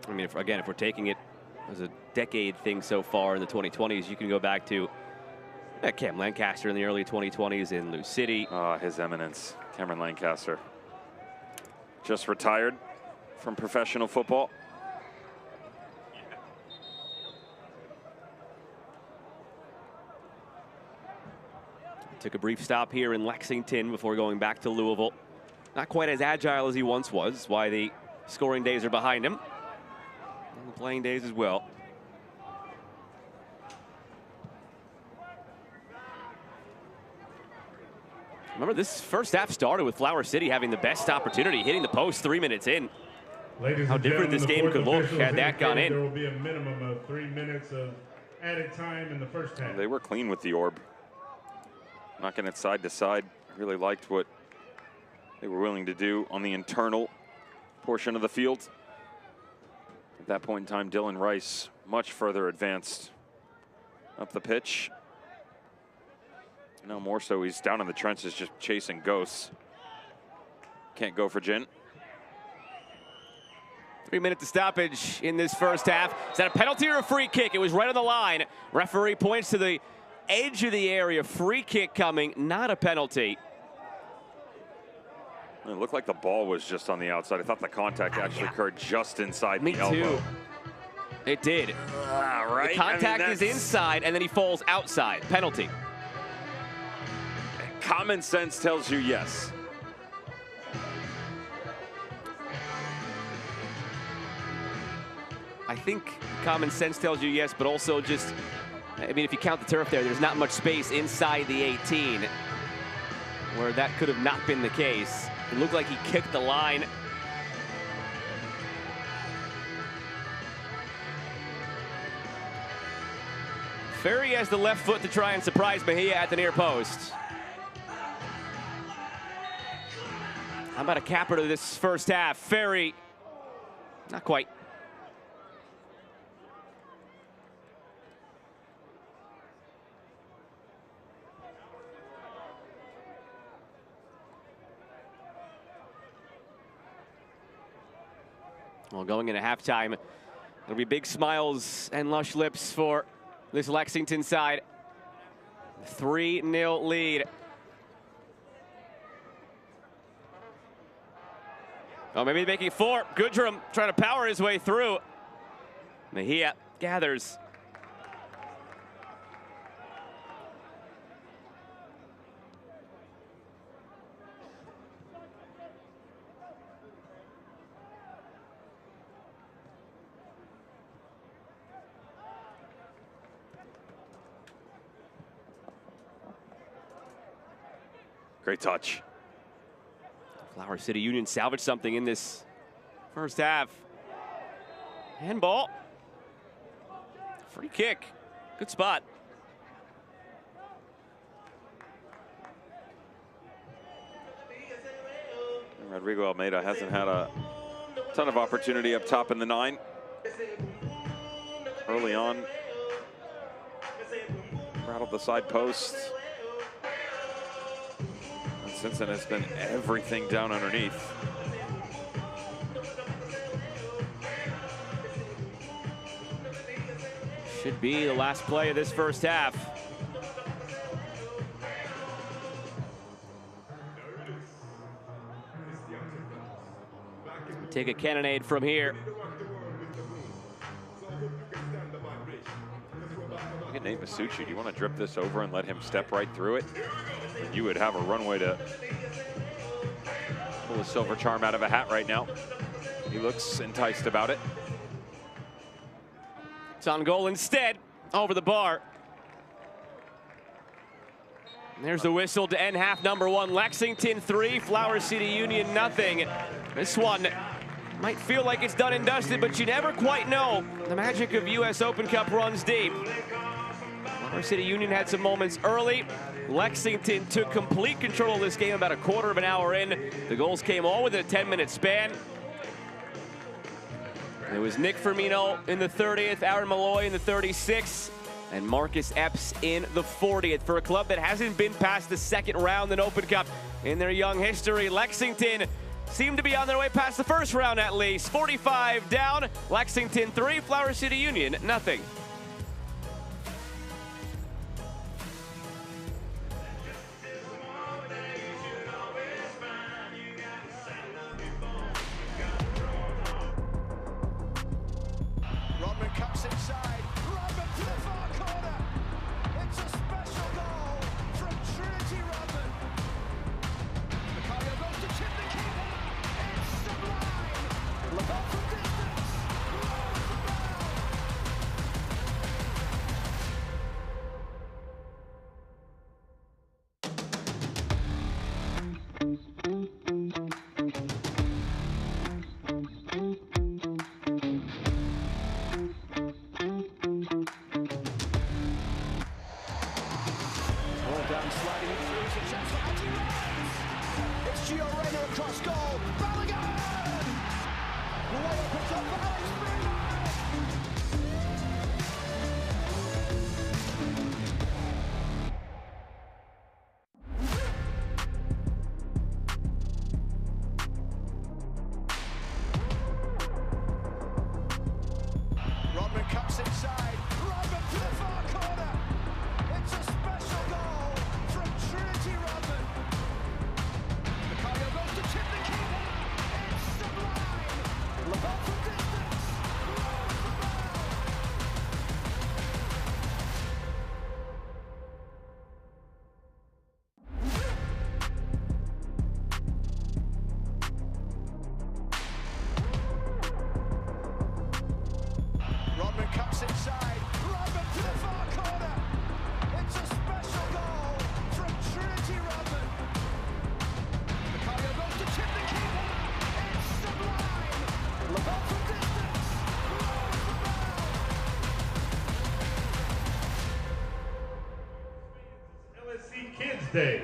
I mean, if we're taking it as a decade thing so far in the 2020s, you can go back to Cam Lancaster in the early 2020s in Lou City. His Eminence, Cameron Lancaster. Just retired from professional football. Took a brief stop here in Lexington before going back to Louisville. Not quite as agile as he once was, why they Scoring days are behind him. And the playing days as well. Remember, this first half started with Flower City having the best opportunity, hitting the post 3 minutes in. How different this game could look had that gone in. There will be a minimum of 3 minutes of added time in the first half. They were clean with the orb. Knocking it side to side. Really liked what they were willing to do on the internal portion of the field. At that point in time, Dylan Rice much further advanced up the pitch. Now more so, he's down in the trenches just chasing ghosts. Can't go for Jin. 3 minutes of stoppage in this first half. Is that a penalty or a free kick? It was right on the line. Referee points to the edge of the area. Free kick coming, not a penalty. It looked like the ball was just on the outside. I thought the contact actually occurred just inside Me the elbow. too. It did. Right. The contact is inside, and then he falls outside. Penalty. Common sense tells you yes. I think common sense tells you yes, but also just, I mean, if you count the turf there's not much space inside the 18 where that could have not been the case. It looked like he kicked the line. Ferry has the left foot to try and surprise Mejia at the near post. How about a capper to this first half? Ferry, not quite. Well, going into halftime, there'll be big smiles and lush lips for this Lexington side. 3-0 lead. Oh, maybe making 4. Goodrum trying to power his way through. Mejia gathers. Great touch. Flower City Union salvaged something in this first half. Handball. Free kick. Good spot. Rodrigo Almeida hasn't had a ton of opportunity up top in the 9. Early on, rattled the side post. And since then, it's been everything down underneath. Should be the last play of this first half. Take a cannonade from here. Look at Nate Masucci. Do you want to drip this over and let him step right through it? You would have a runway to pull a silver charm out of a hat right now. He looks enticed about it. It's on goal instead, over the bar. And there's the whistle to end half number 1. Lexington 3, Flower City Union nothing. This one might feel like it's done and dusted, but you never quite know. The magic of US Open Cup runs deep. Flower City Union had some moments early. Lexington took complete control of this game about a quarter of an hour in. The goals came all within a 10-minute span. It was Nick Firmino in the 30th, Aaron Malloy in the 36th, and Marcus Epps in the 40th. For a club that hasn't been past the second round in Open Cup in their young history, Lexington seemed to be on their way past the first round at least. 45 down, Lexington 3, Flower City Union nothing. Cups inside, Rodman to the far corner. It's a special goal from Trinity Rodman. Macario goes to chip the keeper. It's sublime. sliding through. It's a chance for anti-Rams. It's Gio Reyna across goal. Balogun! The way opens up for Alex Freeman. Rodman cuts inside. Rodman to the far corner. It's a special goal from Trinity Rodman. Macario goes to tip the keeper. It's sublime. Lamar from distance. Rolls the ball. Rodman cuts inside. Rodman to the far corner. It's a special goal from Trinity Rodman. Macario goes to tip the keeper. It's sublime. Lamar from distance. Rolls the ball. LSC Kids Day.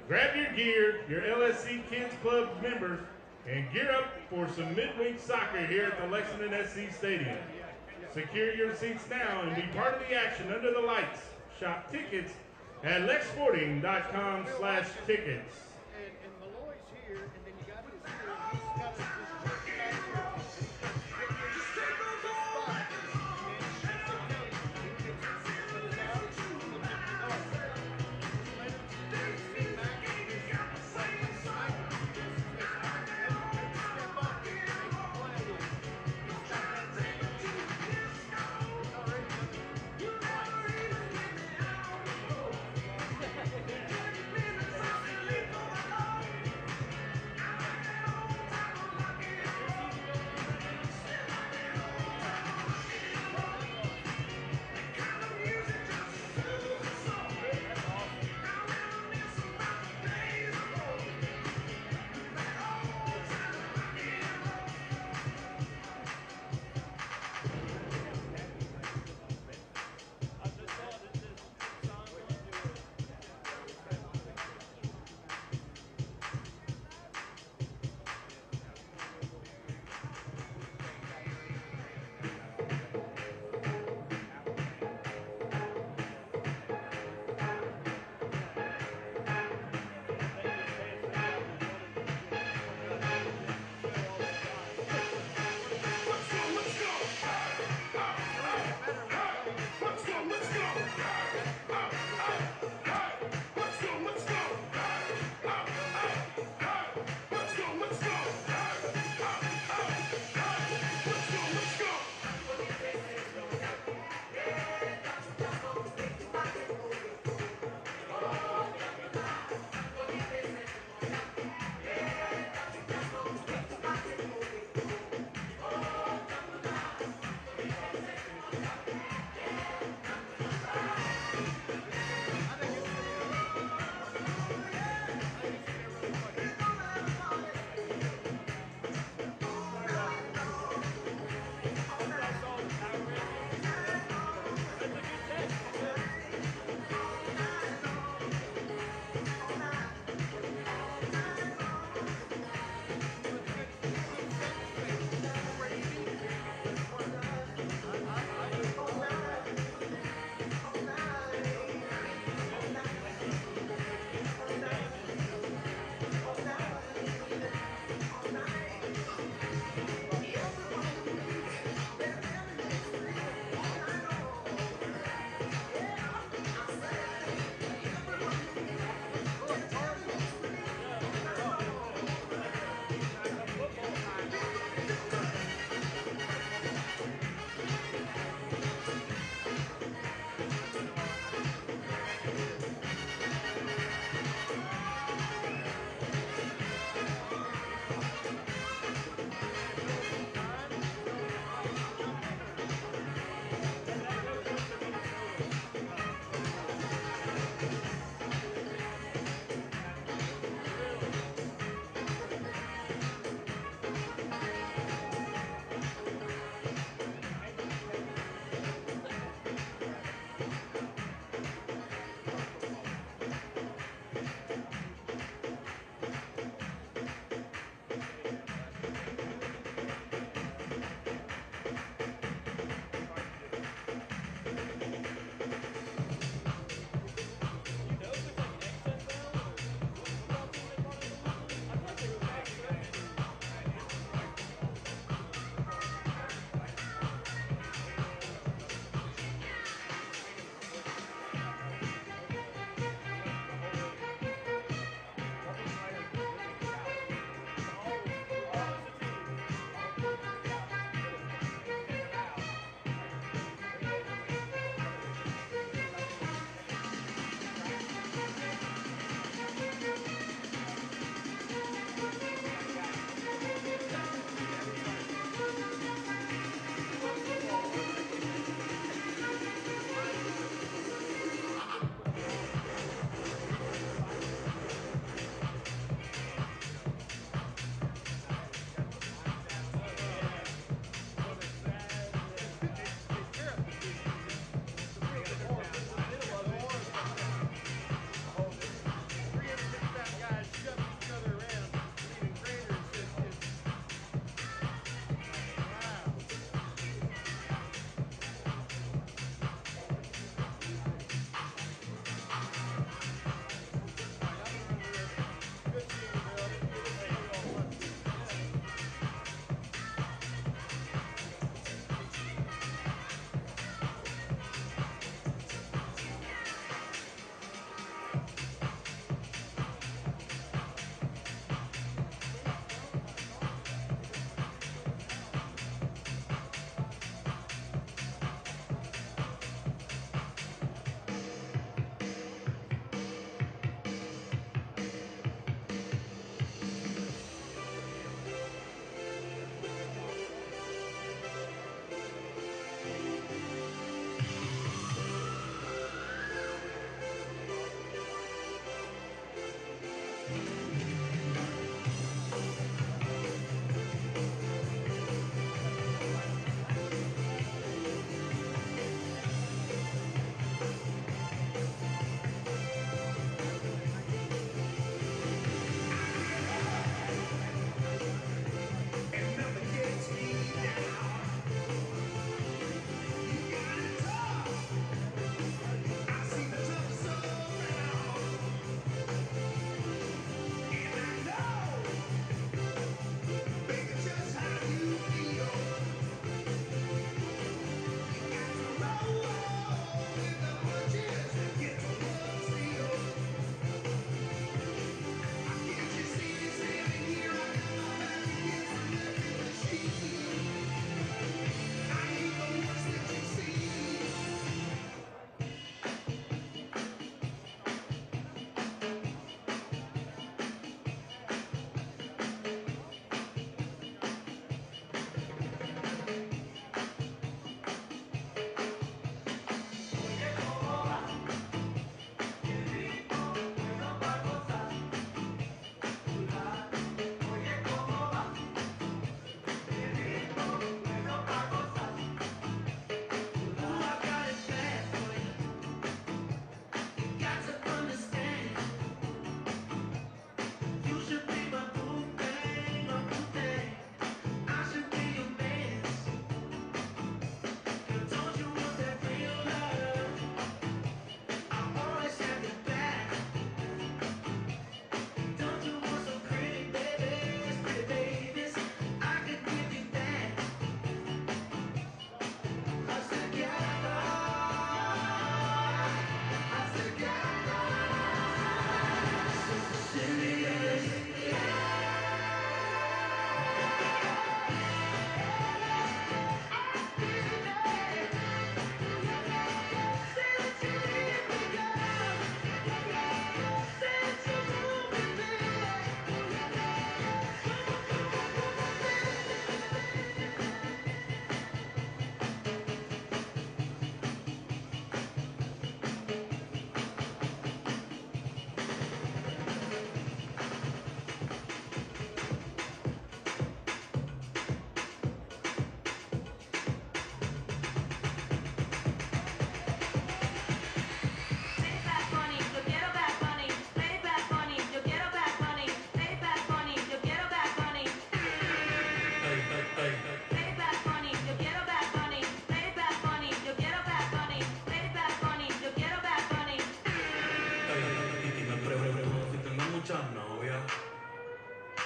Grab your gear, your LSC Kids Club members, and gear up for some midweek soccer here at the Lexington SC Stadium. Secure your seats now and be part of the action under the lights. Shop tickets at lexsporting.com/tickets. And Malloy's here, and then you got his here. He's got his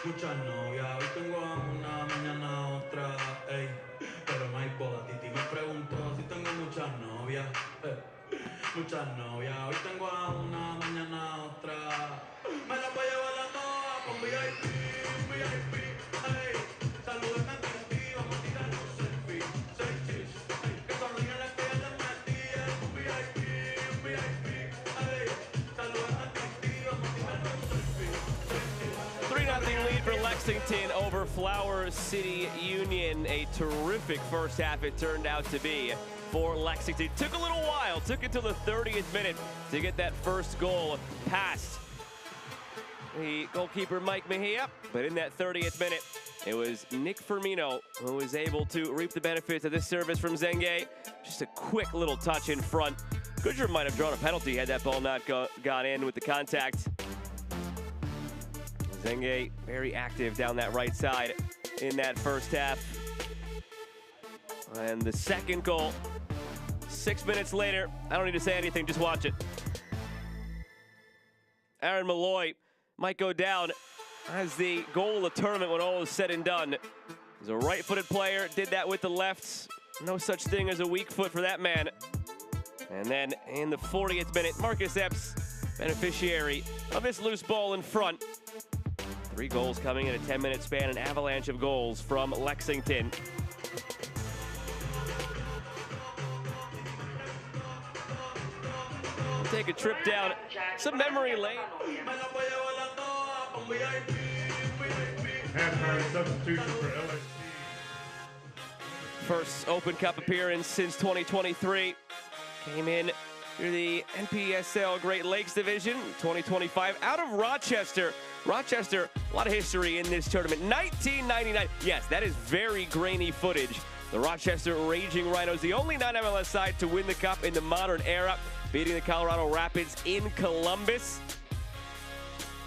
Muchas novias, hoy tengo a una, mañana a otra, ey. Pero no hay boda. Titi me preguntó si tengo muchas novias, muchas novias, hoy tengo a una, mañana a otra. Me la voy a llevar a todas con VIP, VIP, ey. Saluden a ti, vamos a tirar un selfie. Seis chis, que sonríen las que ya les metí. Un VIP, ey. Saluden a ti, vamos a tirar un selfie. 3-0 lead for Lexington over Flower City Union. A terrific first half it turned out to be for Lexington. Took a little while, took until the 30th minute to get that first goal past the goalkeeper Mike Mejia, but in that 30th minute, it was Nick Firmino who was able to reap the benefits of this service from Zenge. Just a quick little touch in front. Goodrum might have drawn a penalty had that ball not gone in with the contact. Zenge very active down that right side in that first half. And the second goal, 6 minutes later, I don't need to say anything, just watch it. Aaron Malloy might go down as the goal of the tournament when all is said and done. He's a right-footed player, did that with the left. No such thing as a weak foot for that man. And then in the 40th minute, Marcus Epps, beneficiary of this loose ball in front. 3 goals coming in a 10-minute span, an avalanche of goals from Lexington. We'll take a trip down some memory lane. Halftime substitution for LSC. First Open Cup appearance since 2023. Came in through the NPSL Great Lakes Division 2025 out of Rochester. Rochester, a lot of history in this tournament. 1999. Yes, that is very grainy footage. The Rochester Raging Rhinos, the only non-MLS side to win the Cup in the modern era, beating the Colorado Rapids in Columbus.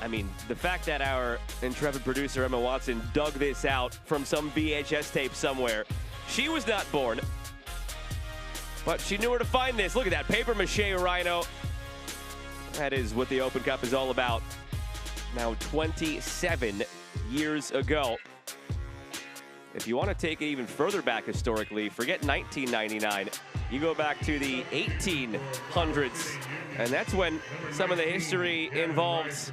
I mean, the fact that our intrepid producer, Emma Watson, dug this out from some VHS tape somewhere. She was not born, but she knew where to find this. Look at that paper mache rhino. That is what the Open Cup is all about. Now 27 years ago. If you want to take it even further back historically, forget 1999. You go back to the 1800s, and that's when some of the history involved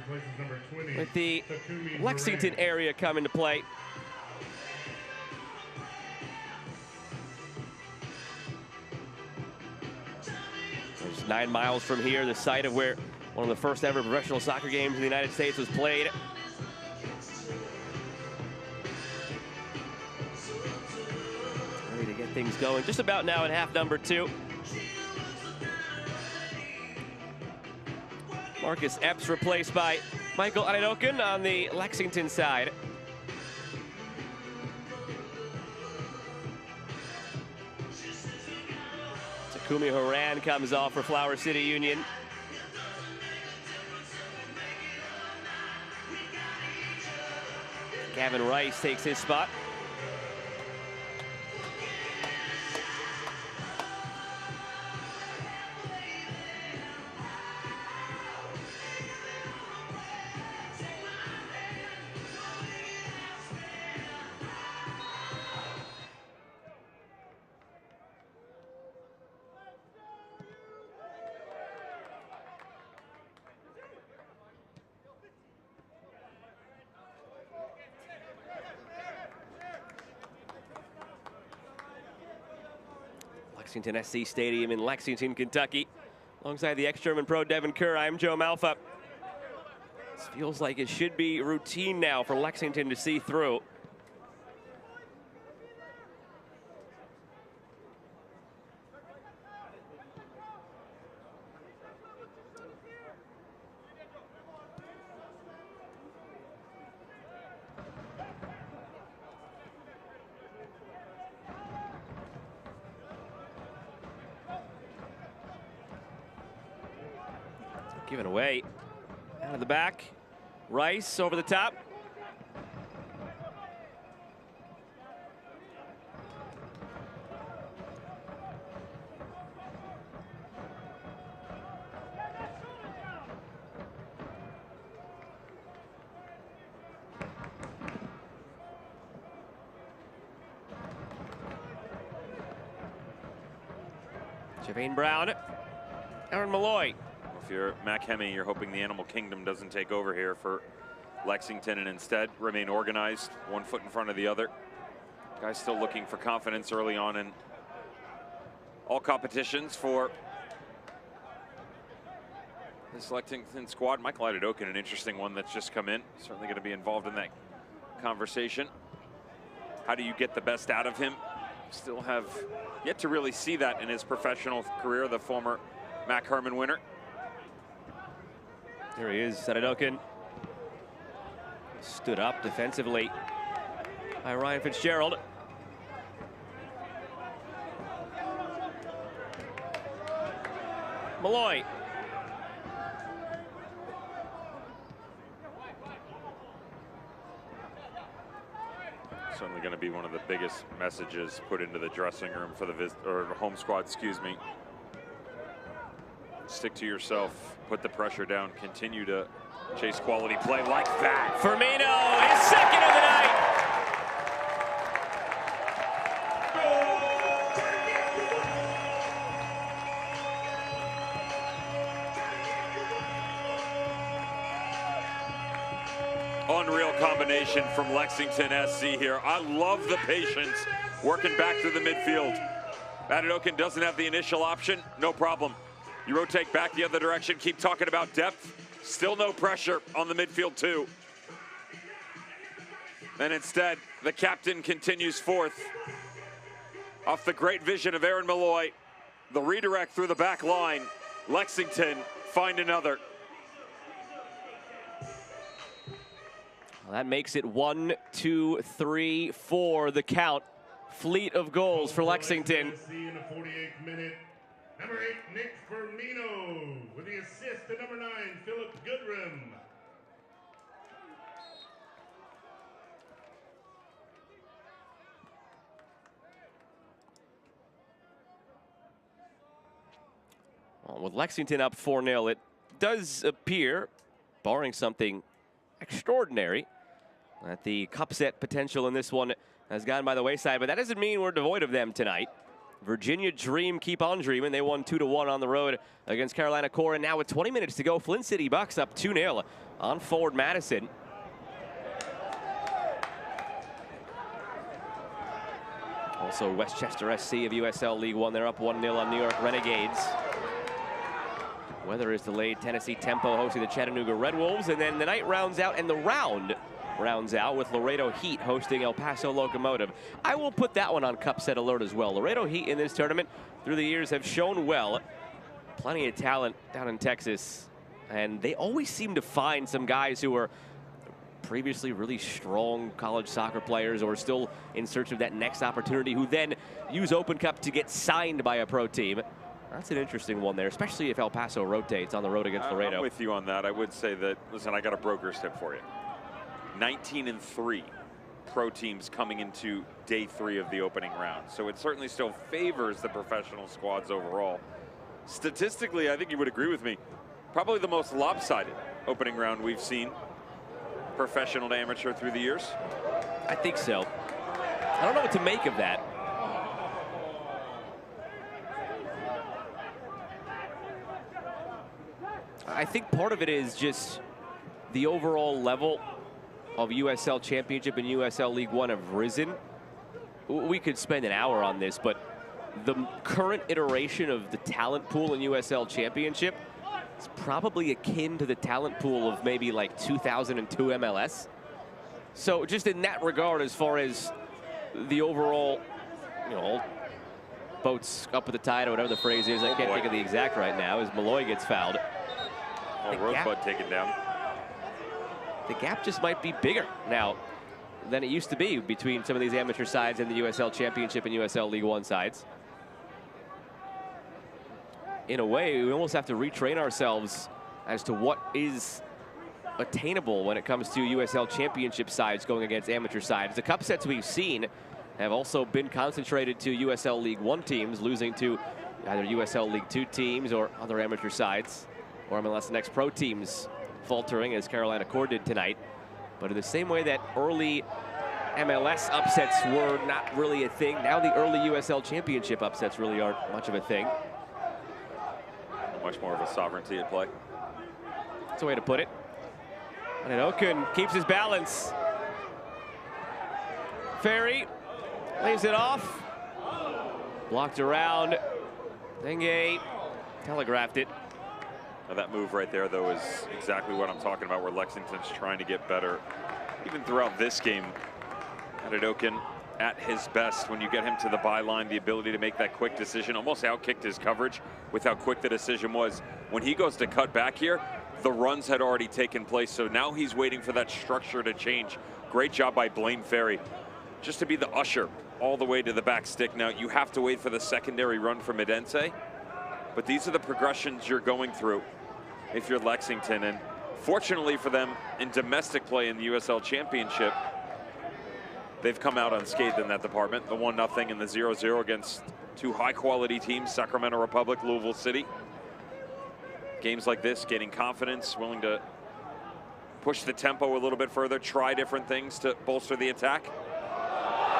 with the Lexington area come into play. Just 9 miles from here, the site of where one of the first ever professional soccer games in the United States was played. Ready to get things going just about now in half number 2. Marcus Epps replaced by Michael Adedokan on the Lexington side. Takumi Horan comes off for Flower City Union. Gavin Rice takes his spot. Lexington SC Stadium in Lexington, Kentucky. Alongside the ex-German pro Devin Kerr, I'm Joe Malfa. This feels like it should be routine now for Lexington to see through. Given away out of the back. Rice over the top. Javane Brown, Aaron Malloy. If you're Mac Hemme, you're hoping the animal kingdom doesn't take over here for Lexington and instead remain organized, one foot in front of the other. Guys still looking for confidence early on in all competitions for this Lexington squad. Michael Adedokin, an interesting one that's just come in. Certainly going to be involved in that conversation. How do you get the best out of him? Still have yet to really see that in his professional career, the former Mac Herman winner. Here he is, Adedokin. Stood up defensively by Ryan Fitzgerald. Malloy. Certainly going to be one of the biggest messages put into the dressing room for the home squad, excuse me. Stick to yourself, put the pressure down, continue to chase quality play like that. Firmino, his second of the night. Unreal combination from Lexington SC here. I love the patience working back through the midfield. Adedokin doesn't have the initial option, no problem. You rotate back the other direction, keep talking about depth. Still no pressure on the midfield too. And instead, the captain continues forth. Off the great vision of Aaron Malloy, the redirect through the back line. Lexington find another. Well, that makes it 1, 2, 3, 4, the count. Fleet of goals for Lexington. In the 48th minute, number 8, Nick Firmino, with the assist to number 9, Philip Goodrum. Well, with Lexington up 4-0, it does appear, barring something extraordinary, that the cup set potential in this one has gone by the wayside, but that doesn't mean we're devoid of them tonight. Virginia dream, keep on dreaming. They won 2-1 on the road against Carolina Core, and now with 20 minutes to go, Flint City Bucks up 2-0 on Forward Madison. Also Westchester SC of USL League One, they're up 1-0 on New York Renegades. Weather is delayed. Tennessee Tempo hosting the Chattanooga Red Wolves, and then the night rounds out, and the round rounds out with Laredo Heat hosting El Paso Locomotive. I will put that one on cup set alert as well. Laredo Heat in this tournament through the years have shown well. Plenty of talent down in Texas, and they always seem to find some guys who are previously really strong college soccer players or still in search of that next opportunity, who then use Open Cup to get signed by a pro team. That's an interesting one there, especially if El Paso rotates on the road against Laredo. I'm with you on that. I would say that, listen, I got a broker's tip for you. 19-3 pro teams coming into day 3 of the opening round. So it certainly still favors the professional squads overall. Statistically, I think you would agree with me. Probably the most lopsided opening round we've seen, professional to amateur through the years. I think so. I don't know what to make of that. I think part of it is just the overall level of USL Championship and USL League One have risen. We could spend an hour on this, but the current iteration of the talent pool in USL Championship is probably akin to the talent pool of maybe like 2002 MLS. So just in that regard, as far as the overall, you know, boats up with the tide or whatever the phrase is, I can't think of the exact right now, as Malloy gets fouled. Oh, Rosebud taken down. The gap just might be bigger now than it used to be between some of these amateur sides and the USL Championship and USL League One sides. In a way, we almost have to retrain ourselves as to what is attainable when it comes to USL Championship sides going against amateur sides. The cup sets we've seen have also been concentrated to USL League One teams, losing to either USL League Two teams or other amateur sides, or MLS Next Pro teams faltering, as Carolina Core did tonight. But in the same way that early MLS upsets were not really a thing, now the early USL Championship upsets really aren't much of a thing. Much more of a sovereignty at play. That's a way to put it. And Okun keeps his balance. Ferry lays it off. Blocked around. Zenge telegraphed it. Now that move right there, though, is exactly what I'm talking about, where Lexington's trying to get better. Even throughout this game, Okun at his best when you get him to the byline, the ability to make that quick decision, almost outkicked his coverage with how quick the decision was. When he goes to cut back here, the runs had already taken place, so now he's waiting for that structure to change. Great job by Blaine Ferry, just to be the usher all the way to the back stick. Now, you have to wait for the secondary run from Midense, but these are the progressions you're going through if you're Lexington. And fortunately for them, in domestic play in the USL Championship, they've come out unscathed in that department. The 1-0 and the 0-0 against two high-quality teams, Sacramento Republic, Louisville City. Games like this, gaining confidence, willing to push the tempo a little bit further, try different things to bolster the attack.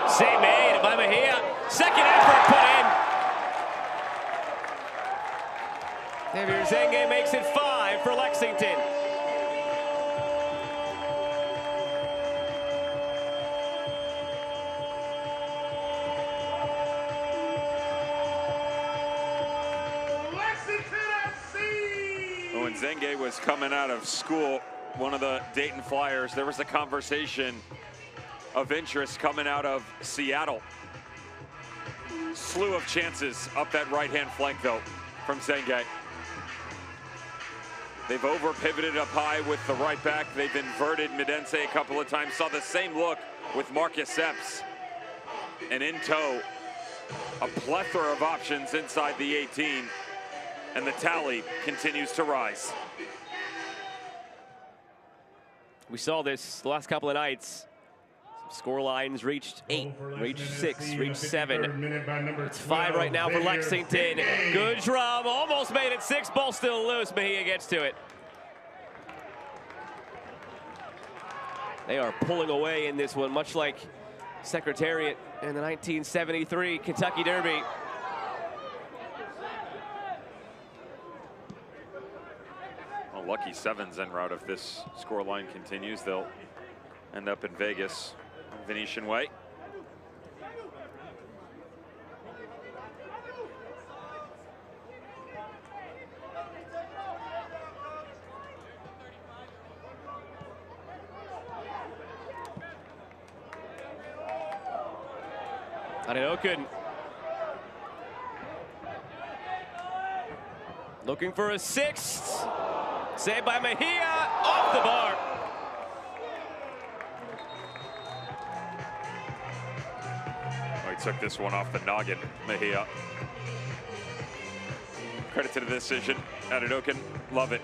Save made by Mejia. Second effort put in. Xavier Zenge makes it 5 for Lexington. When Zenge was coming out of school, one of the Dayton Flyers, there was a conversation of interest coming out of Seattle. Slew of chances up that right-hand flank, though, from Zenge. They've over-pivoted up high with the right back. They've inverted Midense a couple of times. Saw the same look with Marcus Epps. And in tow, a plethora of options inside the 18. And the tally continues to rise. We saw this the last couple of nights. Score lines reached 8, reached 6, reached 7. It's 5 right now for Lexington. Good drum, almost made it 6. Ball still loose. Mejia gets to it. They are pulling away in this one, much like Secretariat in the 1973 Kentucky Derby. Lucky Sevens en route. If this scoreline continues, they'll end up in Vegas on Venetian Way. Okun looking for a 6th. Saved by Mejia, off the bar. Oh, he took this one off the noggin, Mejia. Credit to the decision, Okun, love it.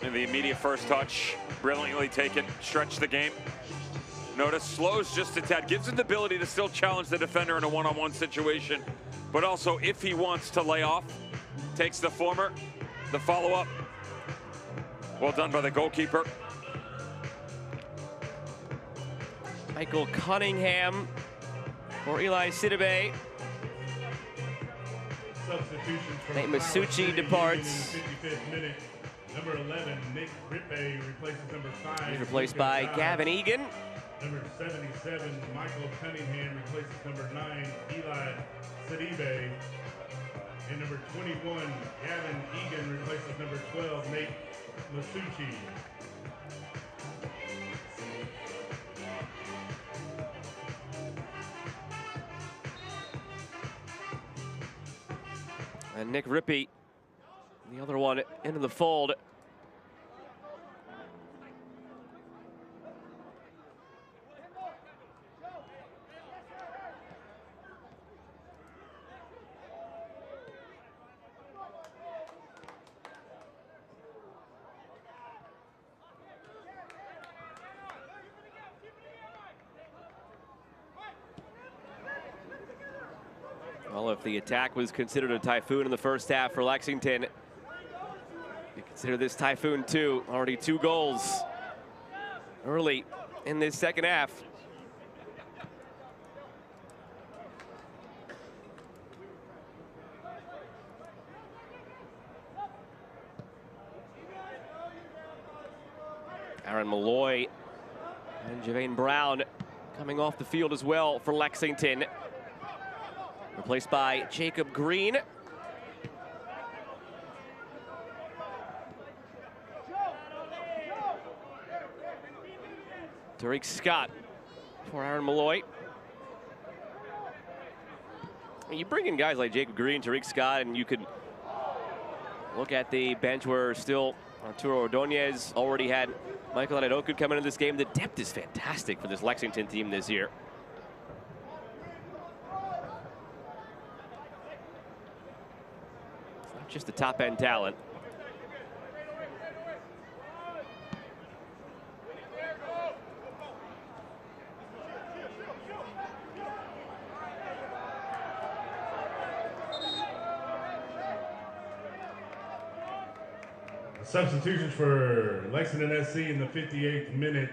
And the immediate first touch, brilliantly taken, stretched the game. Notice, slows just a tad, gives him the ability to still challenge the defender in a one-on-one situation, but also, if he wants to lay off, takes the former, the follow-up. Well done by the goalkeeper. Michael Cunningham for Eli Sidibe. Nate Masucci departs. Number 11, Nick Rippe replaces number 5. He's replaced by Gavin Egan. Number 77, Michael Cunningham replaces number 9, Eli Sidibe. And number 21, Gavin Egan replaces number 12, Nate Masucci. And Nick Rippe, the other one, into the fold. Well, if the attack was considered a typhoon in the first half for Lexington, you consider this typhoon too. Already 2 goals early in this second half. Aaron Malloy and Javane Brown coming off the field as well for Lexington. Replaced by Jacob Green. Tariq Scott for Aaron Malloy. You bring in guys like Jacob Green, Tariq Scott, and you could look at the bench where still Arturo Ordonez already had Michael Adedoku coming into this game. The depth is fantastic for this Lexington team this year. It's not just the top-end talent. Substitutions for Lexington SC in the 58th minute.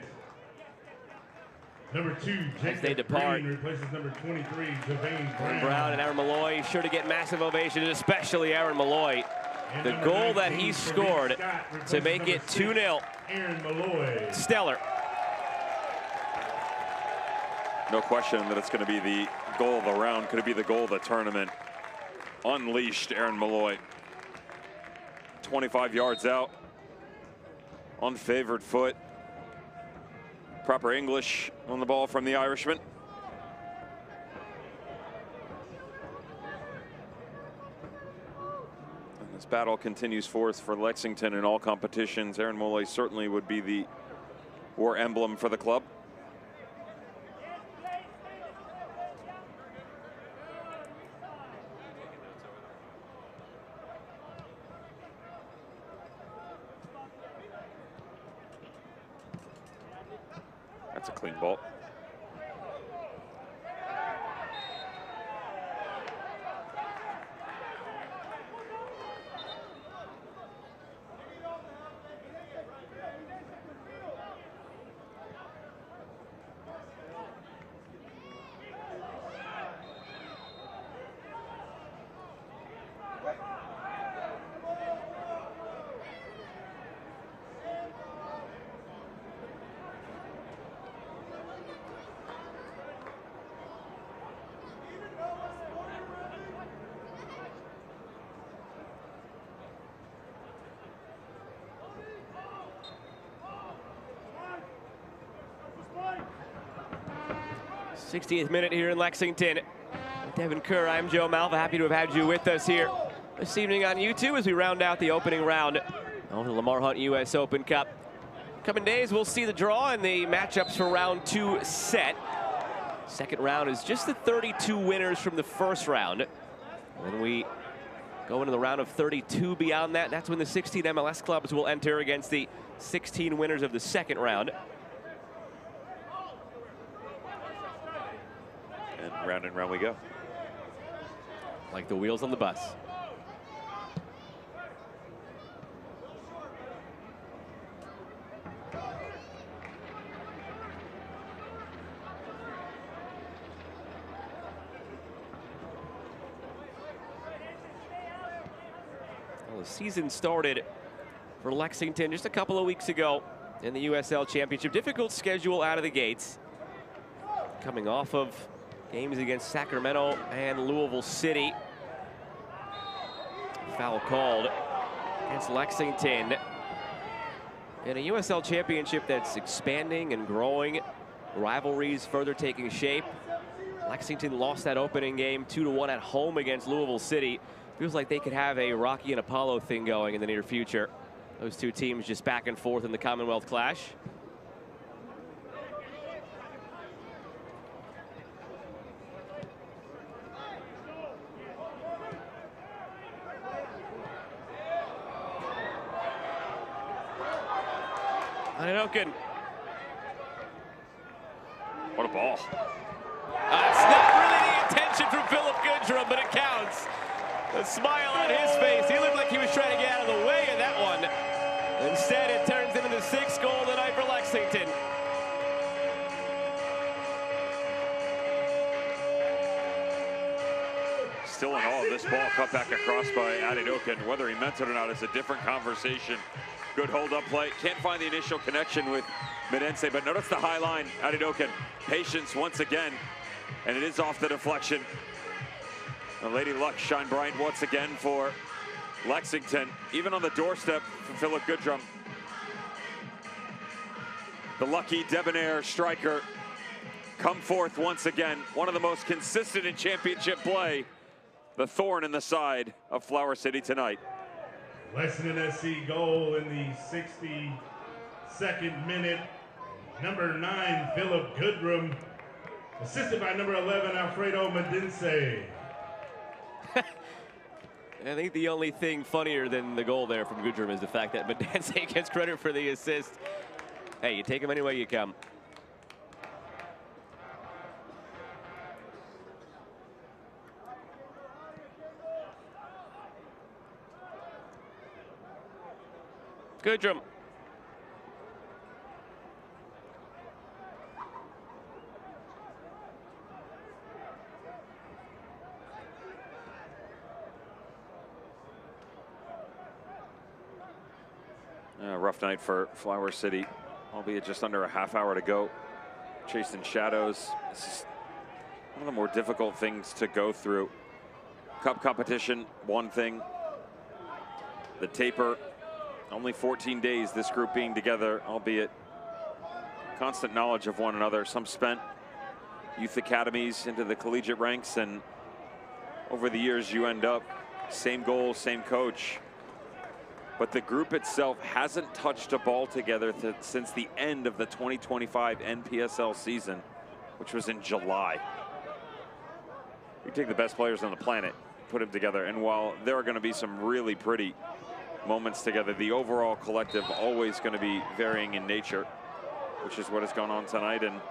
Number 2, Jacob Green replaces number 23, Javane Brown. Brown and Aaron Malloy sure to get massive ovations, especially Aaron Malloy. The goal that he scored to make it 2-0. Aaron Malloy. Stellar. No question that it's going to be the goal of the round. Could it be the goal of the tournament? Unleashed Aaron Malloy. 25 yards out, unfavored foot. Proper English on the ball from the Irishman. And this battle continues forth for Lexington in all competitions. Aaron Malloy certainly would be the war emblem for the club. That's a clean ball. '60th minute here in Lexington. Devin Kerr, I'm Joe Malva. Happy to have had you with us here this evening on YouTube as we round out the opening round of the Lamar Hunt US Open Cup. Coming days, we'll see the draw and the matchups for round 2 set. Second round is just the 32 winners from the first round. When we go into the round of 32 beyond that, that's when the 16 MLS clubs will enter against the 16 winners of the second round. Round and round we go. Like the wheels on the bus. Well, the season started for Lexington just a couple of weeks ago in the USL Championship. Difficult schedule out of the gates. Coming off of games against Sacramento and Louisville City. Foul called against Lexington. In a USL Championship that's expanding and growing, rivalries further taking shape. Lexington lost that opening game 2-1 at home against Louisville City. Feels like they could have a Rocky and Apollo thing going in the near future. Those two teams just back and forth in the Commonwealth Clash. Adedoku. What a ball. It's not really the intention from Philip Goodrum, but it counts. A smile on his face. He looked like he was trying to get out of the way of that one. Instead, it turns him into the 6th goal of the night for Lexington. Still in all, this ball cut back across by Adedoku. Whether he meant it or not is a different conversation. Good hold-up play. Can't find the initial connection with Medense, but notice the high line. Adidokin, patience once again, and it is off the deflection. The Lady Luck shine bright once again for Lexington, even on the doorstep for Philip Goodrum. The lucky debonair striker come forth once again. One of the most consistent in championship play. The thorn in the side of Flower City tonight. Lexington SC goal in the 62nd minute. Number 9, Philip Goodrum, assisted by number 11, Alfredo Medense. I think the only thing funnier than the goal there from Goodrum is the fact that Medense gets credit for the assist. Hey, you take him any way you come. Goodrum. Rough night for Flower City, albeit just under a half hour to go. Chasing shadows. This is one of the more difficult things to go through. Cup competition, one thing. The taper, only 14 days, this group being together, albeit constant knowledge of one another. Some spent youth academies into the collegiate ranks, and over the years you end up same goal, same coach. But the group itself hasn't touched a ball together since the end of the 2025 NPSL season, which was in July. You take the best players on the planet, put them together, and while there are going to be some really pretty moments together, the overall collective always going to be varying in nature, which is what has gone on tonight. And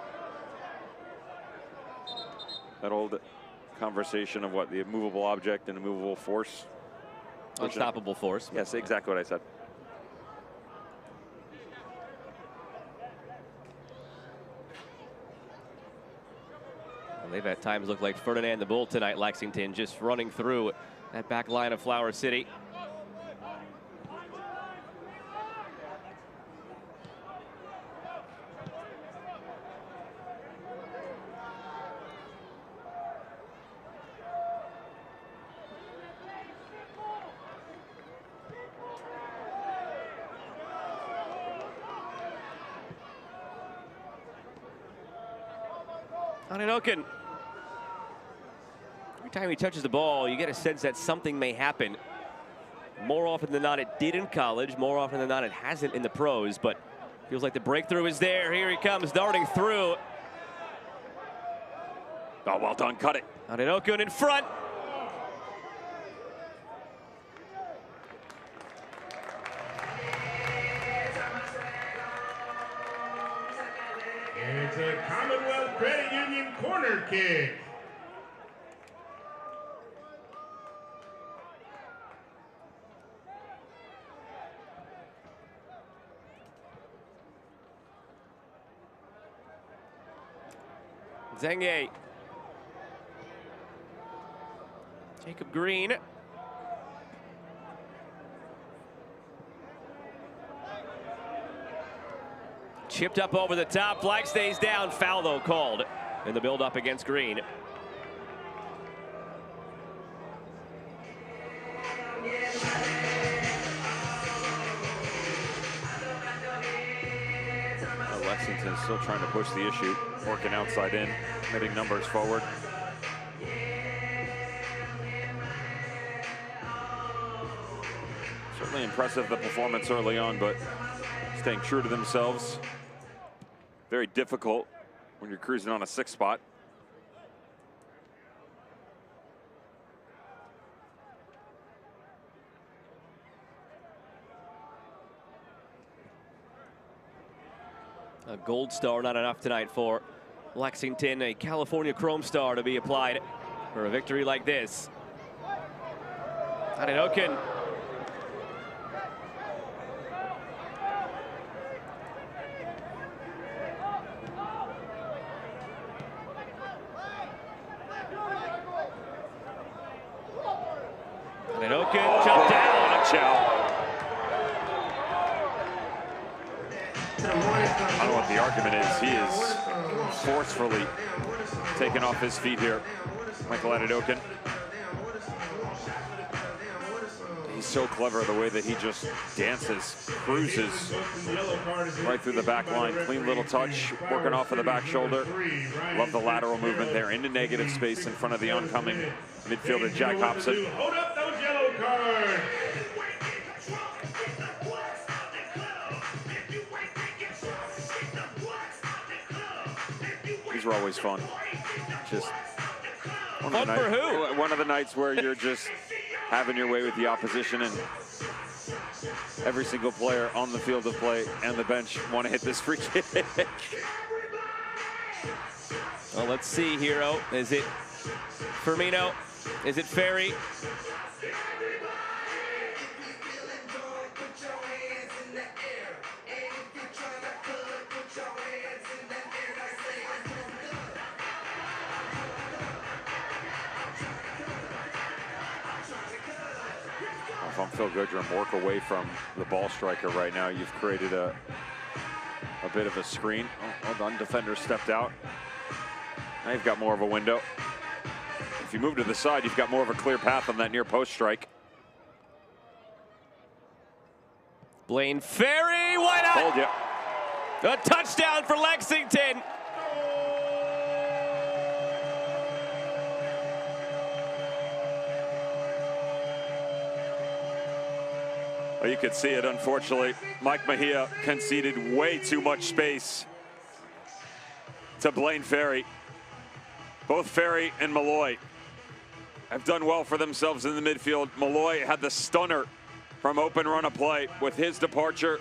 that old conversation of what the immovable object and immovable force. Unstoppable force. Yes, exactly what I said. Well, they've at times looked like Ferdinand the Bull tonight, Lexington, just running through that back line of Flower City. Adidokin. Every time he touches the ball, you get a sense that something may happen. More often than not, it did in college. More often than not, it hasn't in the pros, but feels like the breakthrough is there. Here he comes, darting through. Oh, well done, cut it. Adidokin in front. It's a Commonwealth Credit Union corner kick. Zenge. Jacob Green. Chipped up over the top. Flag stays down. Foul, though, called in the build-up against Green. Lexington still trying to push the issue, working outside in, hitting numbers forward. Certainly impressive, the performance early on, but staying true to themselves. Very difficult when you're cruising on a 6 spot. A gold star not enough tonight for Lexington. A California Chrome star to be applied for a victory like this. Adidokin. Adidokin jumped down. Watch out. I don't know what the argument is. He is forcefully taken off his feet here. Michael Adedokin. He's so clever the way that he just dances, cruises right through the back line. Clean little touch, working off of the back shoulder. Love the lateral movement there into negative space in front of the oncoming midfielder Jack Hobson. Hold up those yellow cards. These are always fun. Just fun for who? One of the nights where you're just having your way with the opposition, and every single player on the field of play and the bench want to hit this free kick. Well, let's see, Hero. Is it Firmino? Is it Ferry? If I'm Phil Goodrum, work away from the ball striker right now. You've created a bit of a screen. Oh, well done, defender stepped out. Now you've got more of a window. If you move to the side, you've got more of a clear path on that near post strike. Blaine Ferry, why not? Told you. A touchdown for Lexington. Well, you could see it, unfortunately. Mike Mejia conceded way too much space to Blaine Ferry. Both Ferry and Malloy have done well for themselves in the midfield. Malloy had the stunner from open run of play. With his departure,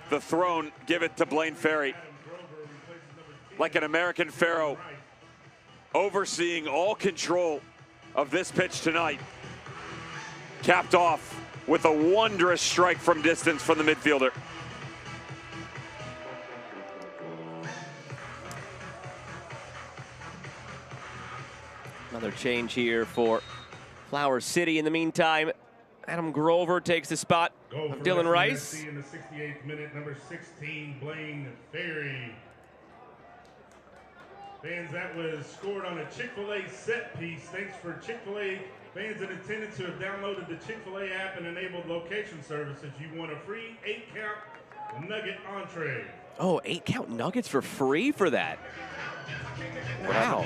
the throne, give it to Blaine Ferry. Like an American pharaoh, overseeing all control of this pitch tonight. Capped off with a wondrous strike from distance from the midfielder. Another change here for Flower City. In the meantime, Adam Grover takes the spot of Dylan Rice. In the 68th minute, number 16, Blaine Ferry. Fans, that was scored on a Chick-fil-A set piece. Thanks for Chick-fil-A fans in attendance who have downloaded the Chick-fil-A app and enabled location services. You want a free 8-count nugget entree. Oh, 8-count nuggets for free for that. Wow.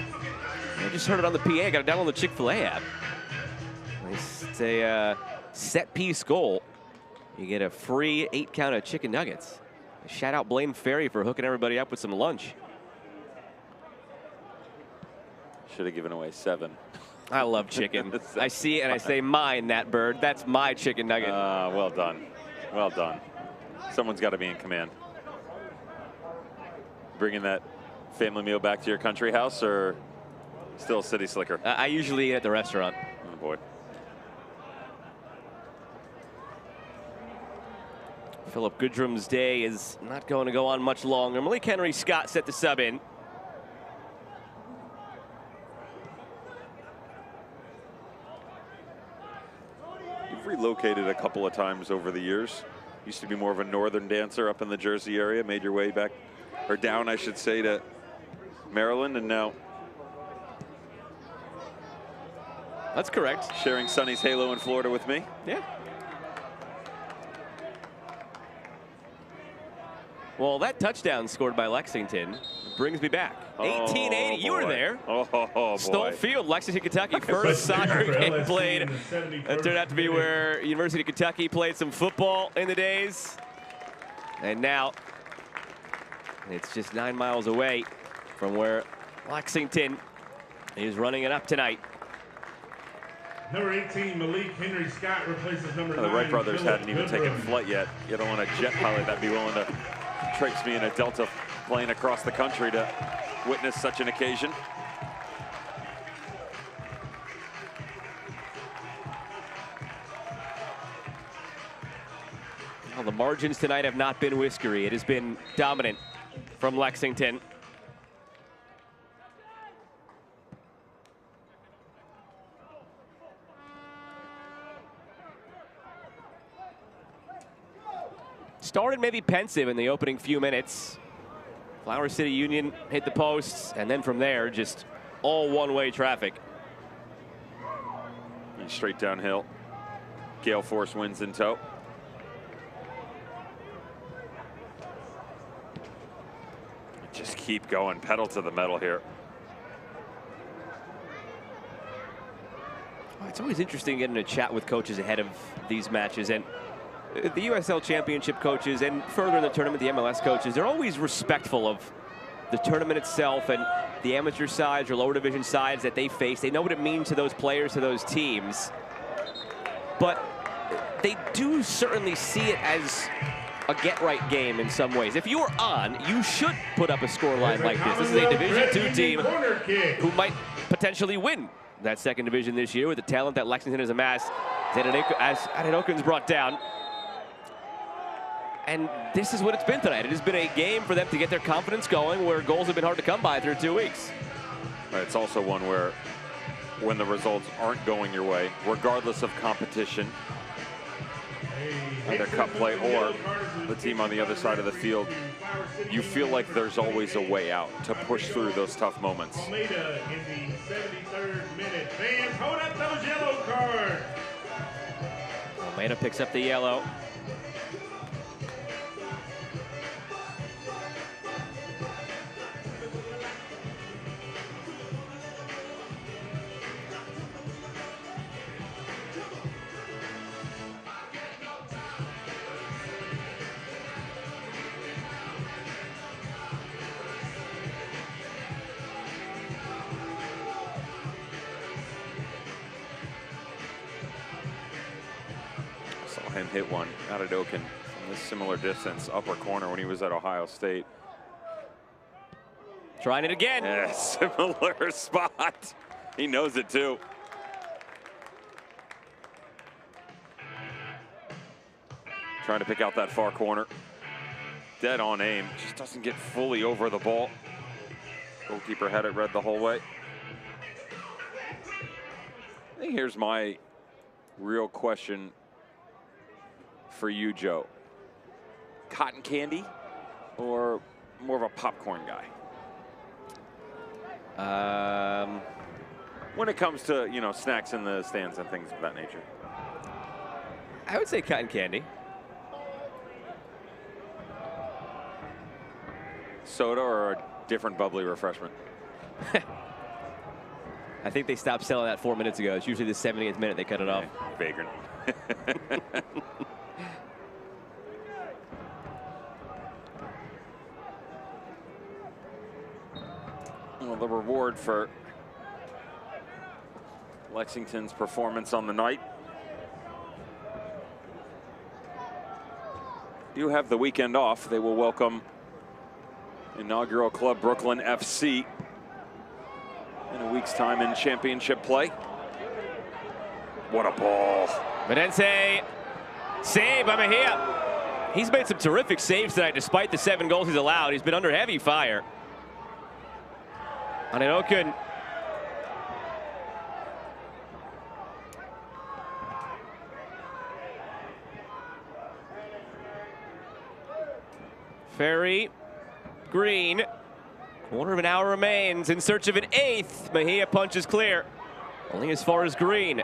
I just heard it on the PA. I got to download the Chick-fil-A app. It's a set piece goal. You get a free 8-count of chicken nuggets. Shout out Blaine Ferry for hooking everybody up with some lunch. Should have given away 7. I love chicken. I see it and I say, mine, that bird. That's my chicken nugget. Well done. Well done. Someone's got to be in command. Bringing that family meal back to your country house, or still city slicker? I usually eat at the restaurant. Oh, boy. Philip Goodrum's day is not going to go on much longer. Malik Henry Scott set the sub in. Relocated a couple of times over the years. Used to be more of a northern dancer up in the Jersey area, made your way back, or down I should say, to Maryland, and now that's correct. Sharing Sonny's halo in Florida with me. Yeah. Well, that touchdown scored by Lexington brings me back. 1880, you were there. Oh, Stoll Field, Lexington, Kentucky. First soccer game played. That turned out to be where University of Kentucky played some football in the days. And now it's just 9 miles away from where Lexington is running it up tonight. Number 18, Malik Henry Scott replaces number 9. The Wright brothers Philip hadn't even Goodrum. taken flight yet. You don't want a jet pilot that'd be willing to trace me in a Delta plane across the country to witness such an occasion. Well, the margins tonight have not been whiskery. It has been dominant from Lexington. started maybe pensive in the opening few minutes. Flower City Union hit the posts, and then from there, just all one-way traffic. And straight downhill. Gale force winds in tow. Just keep going, pedal to the metal here. It's always interesting getting a chat with coaches ahead of these matches, and the USL Championship coaches and further in the tournament, the MLS coaches, they're always respectful of the tournament itself and the amateur sides or lower division sides that they face. They know what it means to those players, to those teams, but they do certainly see it as a get-right game in some ways. If you are on, you should put up a scoreline like this. This is a Division II team who might potentially win that second division this year with the talent that Lexington has amassed as Adedokun's brought down. And this is what it's been tonight. It has been a game for them to get their confidence going where goals have been hard to come by through 2 weeks. It's also one where when the results aren't going your way, regardless of competition, either cup play or the team on the other side of the field, you feel like there's always a way out to push through those tough moments. Almeida in the 73rd minute. Fans, hold up those yellow cards. Almeida picks up the yellow. Him hit one out of Adedokan from this similar distance, upper corner when he was at Ohio State. Trying it again. Yeah, similar spot. He knows it too. Trying to pick out that far corner. Dead on aim, just doesn't get fully over the ball. Goalkeeper had it read the whole way. I think here's my real question for you, Joe. Cotton candy or more of a popcorn guy? When it comes to, you know, snacks in the stands and things of that nature. I would say cotton candy. Soda or a different bubbly refreshment? I think they stopped selling that 4 minutes ago. It's usually the 70th minute they cut it off. Vagrant. Well, the reward for Lexington's performance on the night. You have the weekend off. They will welcome inaugural club Brooklyn FC in a week's time in championship play. What a ball. Medense, save by Mejia. He's made some terrific saves tonight despite the 7 goals he's allowed. He's been under heavy fire. Adedokan. Ferry, Green, quarter of an hour remains in search of an 8th. Mejia punches clear, only as far as Green.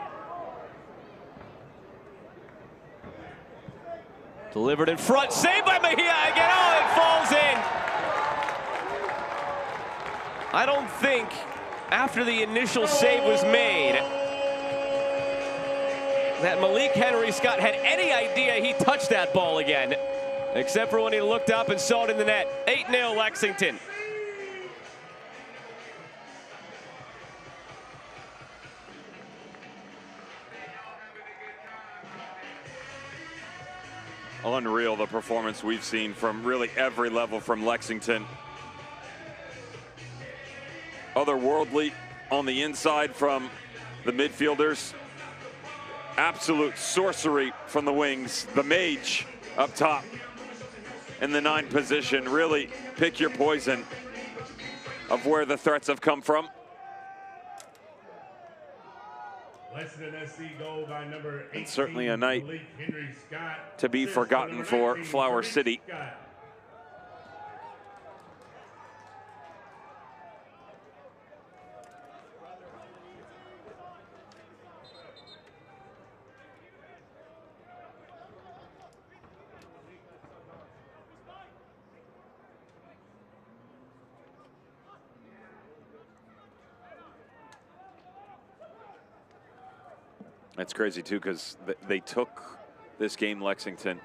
Delivered in front, saved by Mejia again. Oh, it falls in. I don't think after the initial save was made that Malik Henry Scott had any idea he touched that ball again, except for when he looked up and saw it in the net. 8-0 Lexington. Unreal, the performance we've seen from really every level from Lexington. Otherworldly on the inside from the midfielders. Absolute sorcery from the wings. The mage up top in the 9 position. Really pick your poison of where the threats have come from. Lexington SC goal by number 18, and certainly a night Henry Scott, to be forgotten for 19, Flower Henry City. Scott. That's crazy too, because they took this game, Lexington,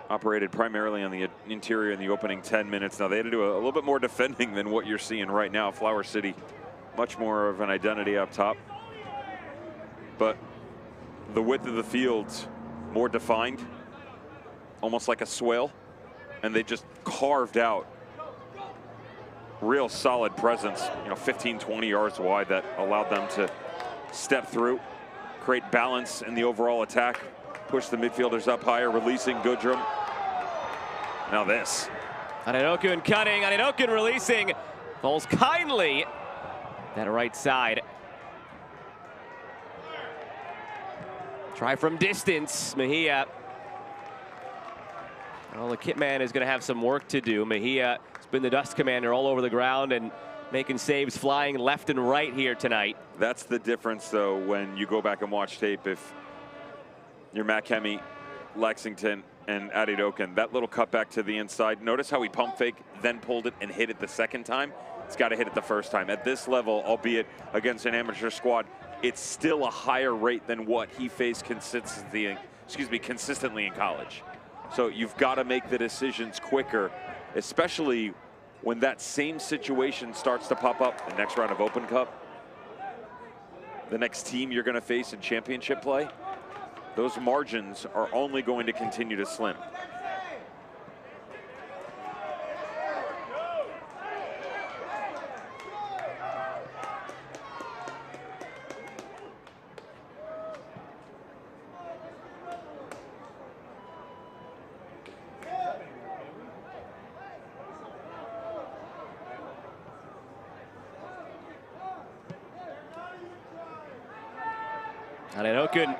operated primarily on the interior in the opening 10 minutes. Now they had to do a little bit more defending than what you're seeing right now. Flower City, much more of an identity up top. But the width of the field, more defined, almost like a swale. And they just carved out real solid presence, 15, 20 yards wide that allowed them to step through, create balance in the overall attack, push the midfielders up higher, releasing Goodrum. Now this. Aninokun cutting, Aninokun releasing. Falls kindly that right side. Try from distance, Mejia. Well, the kit man is going to have some work to do. Mejia has been the dust commander all over the ground and making saves flying left and right here tonight. That's the difference, though, when you go back and watch tape. If you're Matt Kemi, Lexington, and Aninokun, that little cutback to the inside, notice how he pump fake, then pulled it and hit it the second time? It's got to hit it the first time. At this level, albeit against an amateur squad, it's still a higher rate than what he faced consistently in college. So you've got to make the decisions quicker, especially when that same situation starts to pop up the next round of Open Cup, the next team you're going to face in championship play, those margins are only going to continue to slim. Aninokun.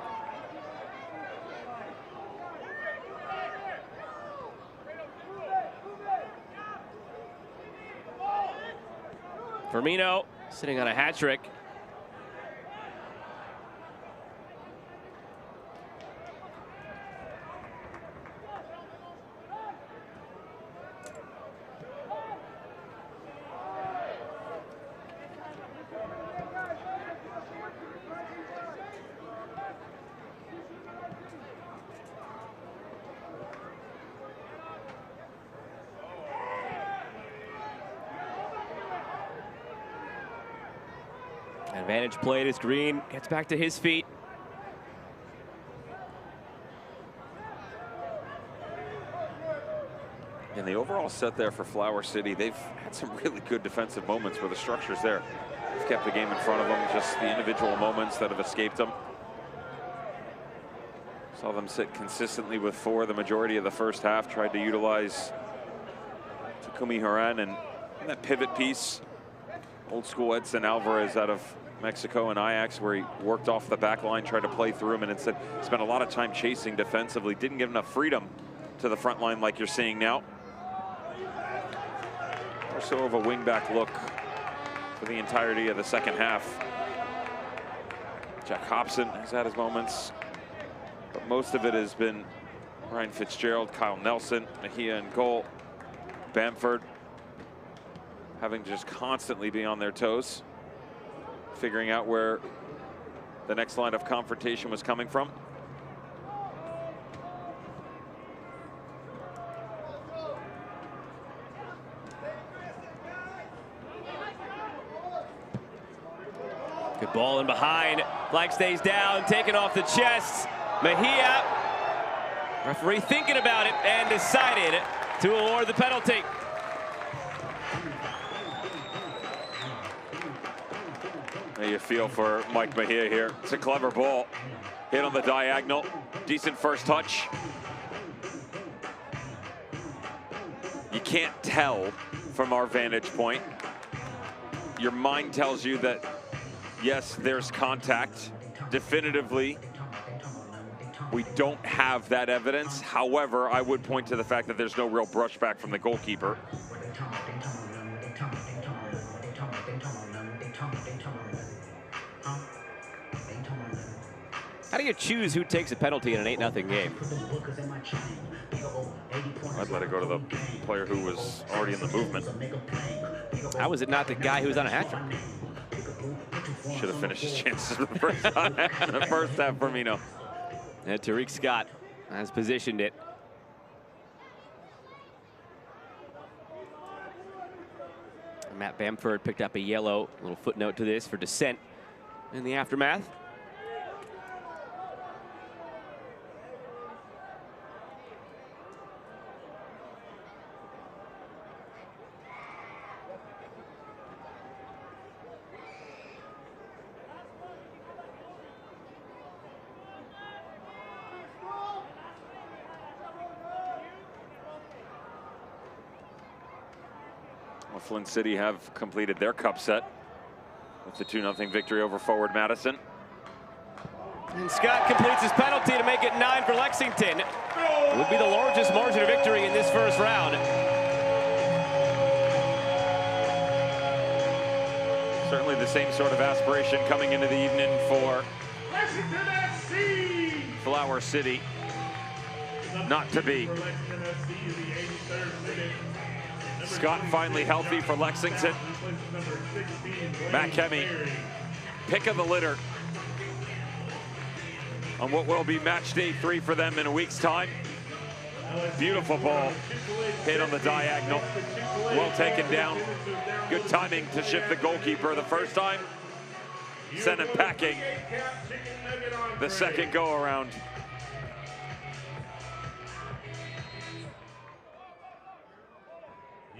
Firmino sitting on a hat trick. Advantage played as Green gets back to his feet. And the overall set there for Flower City, they've had some really good defensive moments where the structure's there. They've kept the game in front of them, just the individual moments that have escaped them. Saw them sit consistently with 4 the majority of the first half, tried to utilize Takumi Haran and that pivot piece. Old school Edson Alvarez out of Mexico and Ajax, where he worked off the back line, tried to play through him, and instead spent a lot of time chasing defensively. Didn't give enough freedom to the front line like you're seeing now. More so of a wing-back look for the entirety of the second half. Jack Hobson has had his moments, but most of it has been Ryan Fitzgerald, Kyle Nelson, Mejia in goal, Bamford having to just constantly be on their toes, figuring out where the next line of confrontation was coming from. Good ball in behind. Flag stays down, taken off the chest. Mejia, referee thinking about it and decided to award the penalty. There you feel for Mike Mejia here. It's a clever ball. Hit on the diagonal. Decent first touch. You can't tell from our vantage point. Your mind tells you that, yes, there's contact. definitively, we don't have that evidence. However, I would point to the fact that there's no real brushback from the goalkeeper. How do you choose who takes a penalty in an 8-0 game? I'd let it go to the player who was already in the movement. How was it not the guy who was on a hat trick? Should have finished his chances the first time. The first half, Firmino. And Tariq Scott has positioned it. Matt Bamford picked up a yellow. Little footnote to this for dissent in the aftermath. Flint City have completed their cup set with the 2-0 victory over Forward Madison. And Scott completes his penalty to make it 9 for Lexington. It would be the largest margin of victory in this first round. Certainly the same sort of aspiration coming into the evening for Lexington SC! Flower City. Not to be. Scott finally healthy for Lexington. Matt Kemme, pick of the litter on what will be match day 3 for them in a week's time. Beautiful ball, hit on the diagonal, well taken down. Good timing to shift the goalkeeper the first time. Sent him packing the second go around.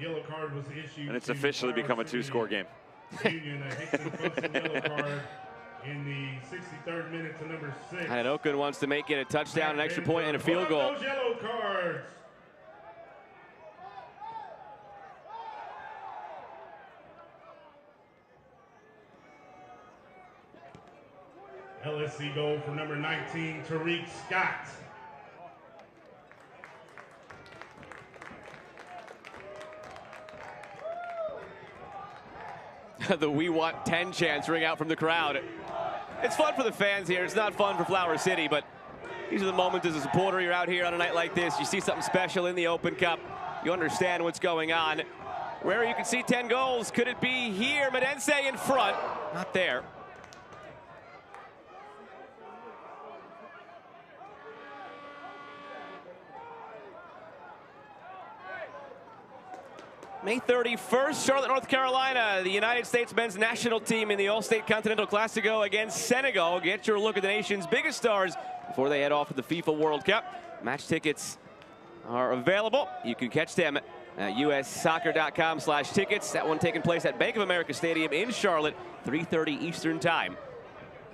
Yellow card was issued. And it's officially become a 2-score game. Union, yellow card in the 63rd minute to number 6. Hanadokan wants to make it a touchdown, an extra point, and a field goal. Those yellow cards. LSC goal for number 19, Tariq Scott. The "We Want 10" chants ring out from the crowd. It's fun for the fans here. It's not fun for Flower City, but these are the moments as a supporter. You're out here on a night like this. You see something special in the Open Cup. You understand what's going on. Where you can see 10 goals. Could it be here? Medense in front. Not there. May 31st, Charlotte, North Carolina, the United States men's national team in the All-State Continental Classico against Senegal. Get your look at the nation's biggest stars before they head off to the FIFA World Cup. Match tickets are available. You can catch them at ussoccer.com/tickets. That one taking place at Bank of America Stadium in Charlotte, 3:30 Eastern Time.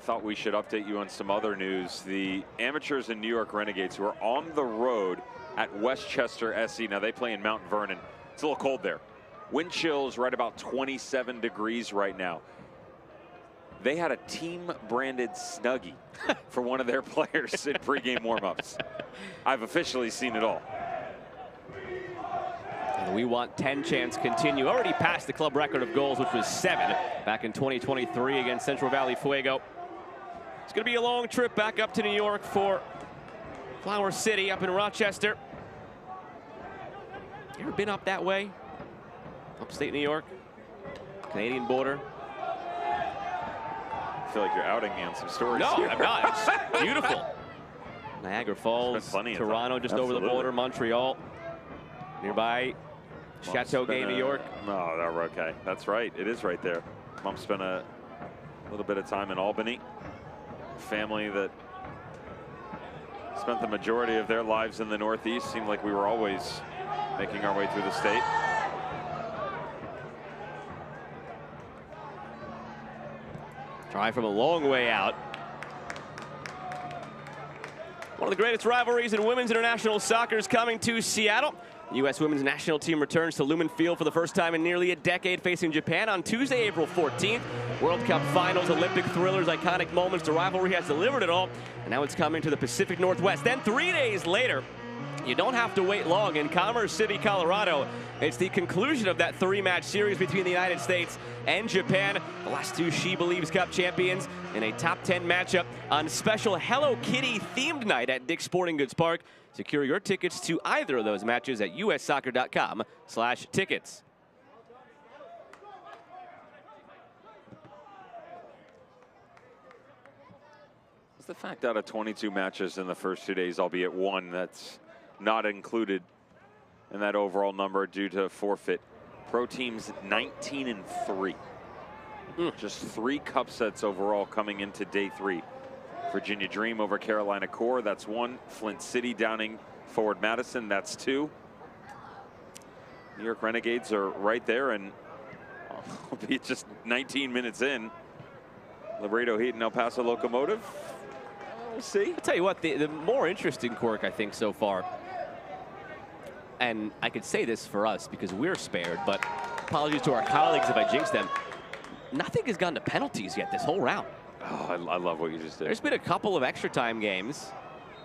Thought we should update you on some other news. The amateurs in New York Renegades who are on the road at Westchester SC. Now they play in Mount Vernon. It's a little cold there. Wind chills right about 27 degrees right now. They had a team-branded Snuggie for one of their players in pregame warm-ups. I've officially seen it all. And the "We Want 10" chants continue. Already passed the club record of goals, which was 7 back in 2023 against Central Valley Fuego. It's going to be a long trip back up to New York for Flower City up in Rochester. You ever been up that way? Upstate New York? Canadian border? I feel like you're outing me on some stories. No, here. I'm not. It's beautiful. Niagara Falls, Toronto, just over the border, Montreal. Nearby, Chateauguay, New York. No, they're okay. That's right. It is right there. Mom spent a little bit of time in Albany. Family that spent the majority of their lives in the Northeast. Seemed like we were always making our way through the state. Try from a long way out. One of the greatest rivalries in women's international soccer is coming to Seattle. The U.S. women's national team returns to Lumen Field for the first time in nearly a decade, facing Japan on Tuesday, April 14th. World Cup finals, Olympic thrillers, iconic moments. The rivalry has delivered it all, and now it's coming to the Pacific Northwest. Then 3 days later, you don't have to wait long. In Commerce City, Colorado, it's the conclusion of that 3-match series between the United States and Japan. The last two She Believes Cup champions in a top 10 matchup on special Hello Kitty themed night at Dick's Sporting Goods Park. Secure your tickets to either of those matches at ussoccer.com/tickets. It's the fact out of 22 matches in the first 2 days, albeit one that's not included in that overall number due to forfeit. Pro teams 19-3. Just 3 cup sets overall coming into day 3. Virginia Dream over Carolina Core, that's 1. Flint City downing Forward Madison, that's 2. New York Renegades are right there, and albeit just 19 minutes in, Laredo Heat and El Paso Locomotive. We'll see. I'll tell you what, the more interesting quirk, I think, so far, and I could say this for us because we're spared, but apologies to our colleagues if I jinx them, nothing has gone to penalties yet this whole round. Oh, I love what you just did. There's been a couple of extra time games.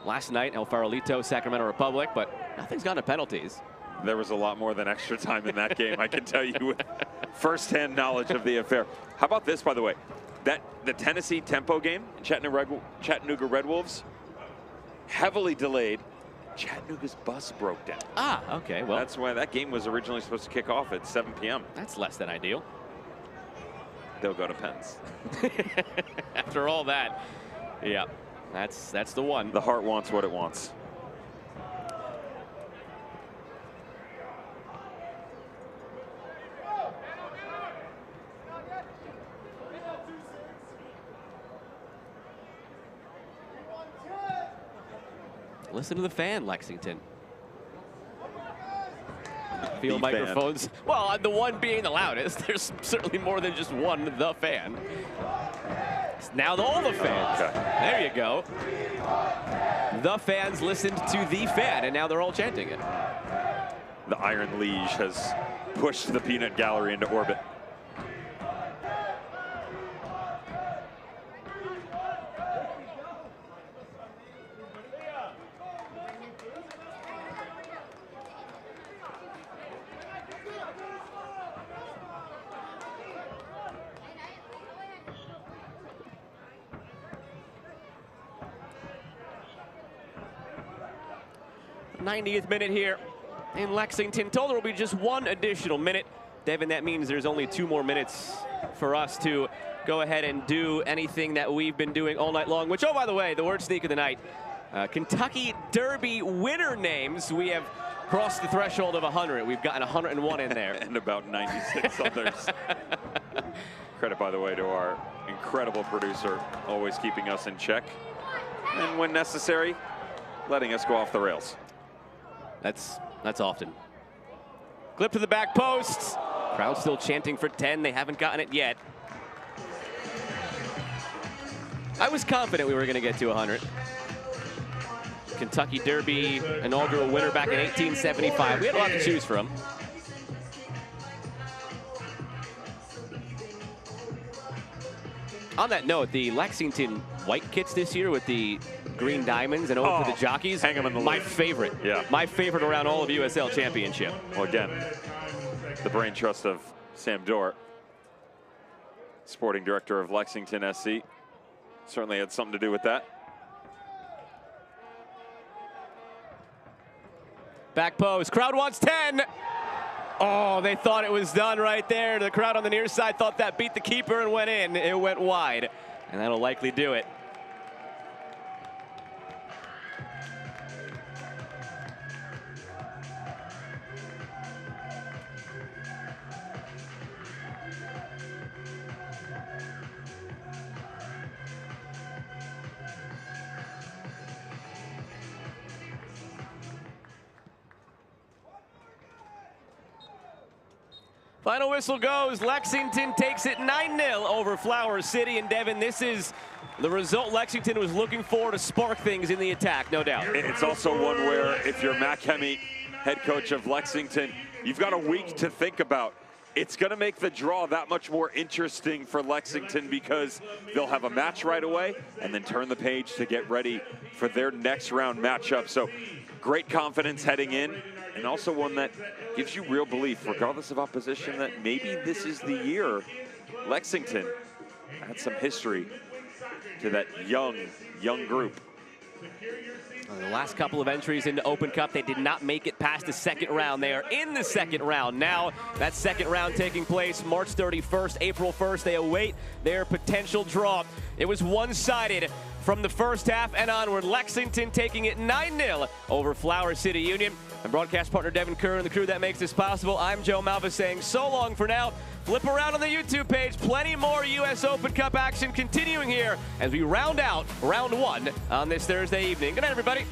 Last night, El Farolito, Sacramento Republic, but nothing's gone to penalties. There was a lot more than extra time in that game, I can tell you with firsthand knowledge of the affair. How about this, by the way? The Tennessee Tempo game, Chattanooga Red Wolves, heavily delayed. Chattanooga's bus broke down. Ah, okay, well. That's why that game was originally supposed to kick off at 7 p.m. That's less than ideal. They'll go to Pens. After all that, yeah, that's the one. The heart wants what it wants. Listen to the fan, Lexington. Feel The microphones. fan. Well, the one being the loudest. There's certainly more than just one, the fan. It's now all the fans. Okay. There you go. The fans listened to the fan, and now they're all chanting it. The Iron Liege has pushed the peanut gallery into orbit. '90th minute here in Lexington. Told there will be just 1 additional minute. Devin, that means there's only 2 more minutes for us to go ahead and do anything that we've been doing all night long, which, oh, by the way, the word sneak of the night, Kentucky Derby winner names. We have crossed the threshold of 100. We've gotten 101 in there. And about 96 others. Credit, by the way, to our incredible producer, always keeping us in check. And when necessary, letting us go off the rails. That's often. Clip to the back post. Crowd still chanting for 10. They haven't gotten it yet. I was confident we were going to get to 100. Kentucky Derby inaugural winner back in 1875. We had a lot to choose from. On that note, the Lexington white kits this year with the green diamonds and over to the jockeys. Hang them in the my lead. favorite. Yeah. My favorite around all of USL Championship. Well, again, the brain trust of Sam Dorr, sporting director of Lexington SC, certainly had something to do with that. Back post. Crowd wants 10. Oh, they thought it was done right there. The crowd on the near side thought that beat the keeper and went in. It went wide, and that'll likely do it. Final whistle goes. Lexington takes it 9-0 over Flower City. And Devin, this is the result Lexington was looking for to spark things in the attack, no doubt. It's also one where if you're Mac Hemme, head coach of Lexington, you've got a week to think about. it's going to make the draw that much more interesting for Lexington because they'll have a match right away and then turn the page to get ready for their next round matchup. So great confidence heading in, and also one that gives you real belief, regardless of opposition, that maybe this is the year Lexington had some history to that young group. The last couple of entries into Open Cup, they did not make it past the second round. They are in the second round. Now, that second round taking place March 31st, April 1st. They await their potential draw. It was one-sided from the first half and onward. Lexington taking it 9-0 over Flower City Union. And broadcast partner Devin Kerr and the crew that makes this possible. I'm Joe Malva saying so long for now. Flip around on the YouTube page. Plenty more U.S. Open Cup action continuing here as we round out round one on this Thursday evening. Good night, everybody.